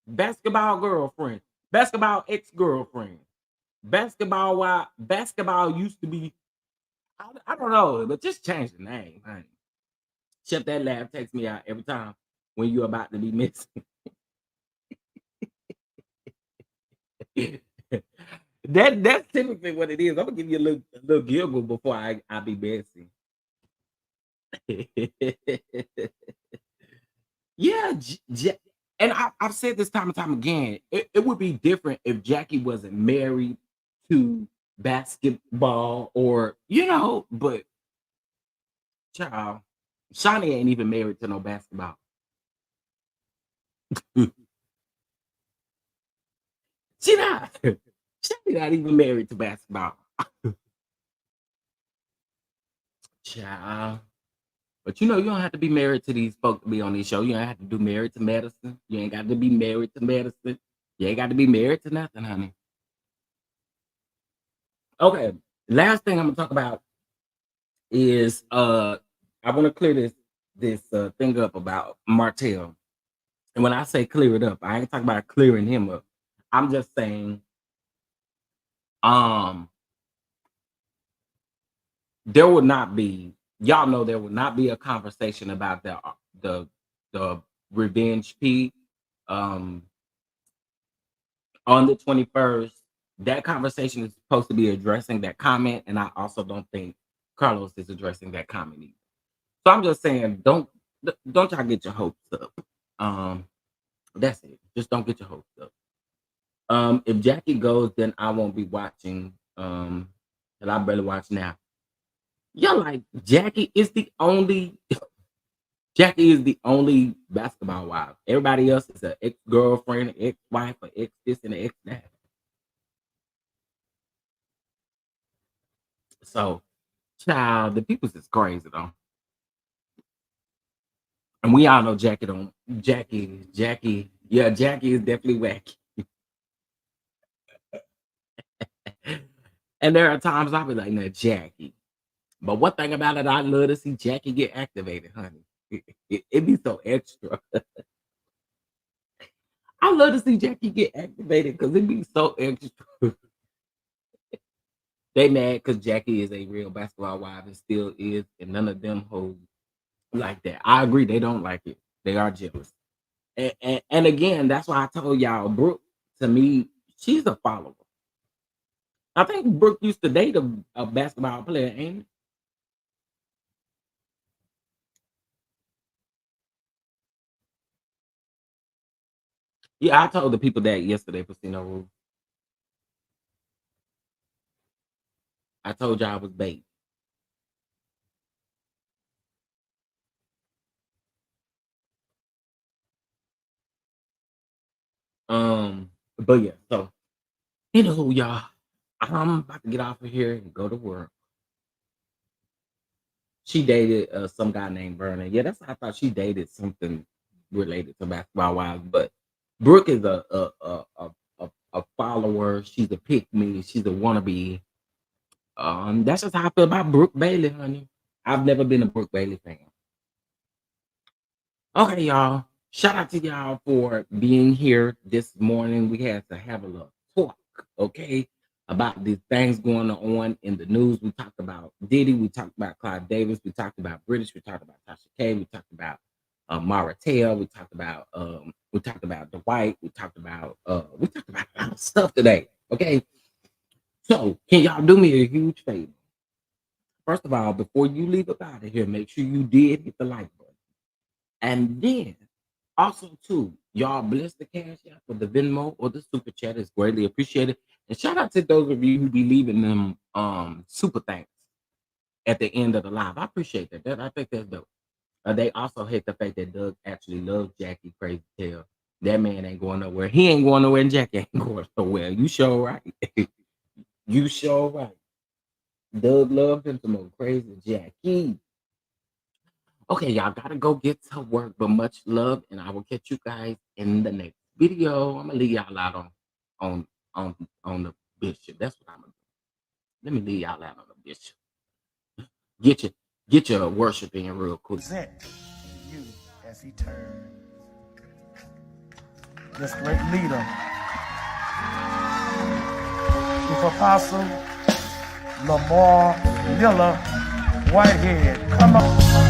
Basketball girlfriend. Basketball ex-girlfriend. Basketball wife. Basketball used to be, I don't know, but just change the name, honey. Chef, that laugh takes me out every time when you're about to be missing. That's typically what it is. I'm gonna give you a little giggle before I be messy. Yeah, and I've said this time and time again. It would be different if Jackie wasn't married to basketball, or you know, but child, Shani ain't even married to no basketball. She not. She's not even married to basketball. Child. But you know, you don't have to be married to these folks to be on these shows. You don't have to do married to Madison. You ain't got to be married to Madison. You ain't got to be married to nothing, honey. Okay. Last thing I'm gonna talk about is I want to clear this thing up about Martell. And when I say clear it up, I ain't talking about clearing him up. I'm just saying there will not be, y'all know there will not be a conversation about the revenge P on the 21st. That conversation is supposed to be addressing that comment, and I also don't think Carlos is addressing that comment either. So I'm just saying, don't y'all get your hopes up. That's it. Just don't get your hopes up. If Jackie goes, then I won't be watching. And I barely watch now. You're like, Jackie is the only basketball wife. Everybody else is an ex-girlfriend, ex-wife, or ex-this and ex-that. So, child, the people's is crazy though. And we all know Jackie is definitely wacky. And there are times I'll be like, no, Jackie. But one thing about it, I love to see Jackie get activated, honey. It be so extra. I love to see Jackie get activated because it be so extra. They mad because Jackie is a real basketball wife and still is, and none of them hold like that. I agree, they don't like it. They are jealous. And again, that's why I told y'all, Brooke, to me, she's a follower. I think Brooke used to date a basketball player, ain't it? Yeah, I told the people that yesterday for no Rule. I told y'all I was bait. But yeah, so anywho, y'all, I'm about to get off of here and go to work. She dated some guy named Vernon. Yeah, that's how I thought she dated something related to basketball wives. But Brooke is a follower. She's a pick me. She's a wannabe. That's just how I feel about Brooke Bailey, honey. I've never been a Brooke Bailey fan. Okay, y'all. Shout out to y'all for being here this morning. We had to have a little talk, okay, about the things going on in the news. We talked about Diddy. We talked about Clive Davis. We talked about British. We talked about Tasha K. We talked about MARTELL. We talked about Dwight. We talked about a lot of stuff today. Okay. So can y'all do me a huge favor? First of all, before you leave up out of here, make sure you did hit the like button. And then also too, y'all bless the cash out for the Venmo or the super chat. It's greatly appreciated. And shout out to those of you who be leaving them super thanks at the end of the live. I appreciate that. I think that's dope. They also hate the fact that Doug actually loves Jackie Crazy Tail. That man ain't going nowhere. He ain't going nowhere, and Jackie ain't going nowhere. You sure right. You sure right. Doug loved him some old crazy Jackie. Okay, y'all gotta go get to work, but much love, and I will catch you guys in the next video. I'm gonna leave y'all out on the bishop. That's what I'm gonna do. Let me leave y'all out on the bishop. Get your worship in real quick. Present you as he turns. This great leader, with Apostle Lamar Miller Whitehead. Come on.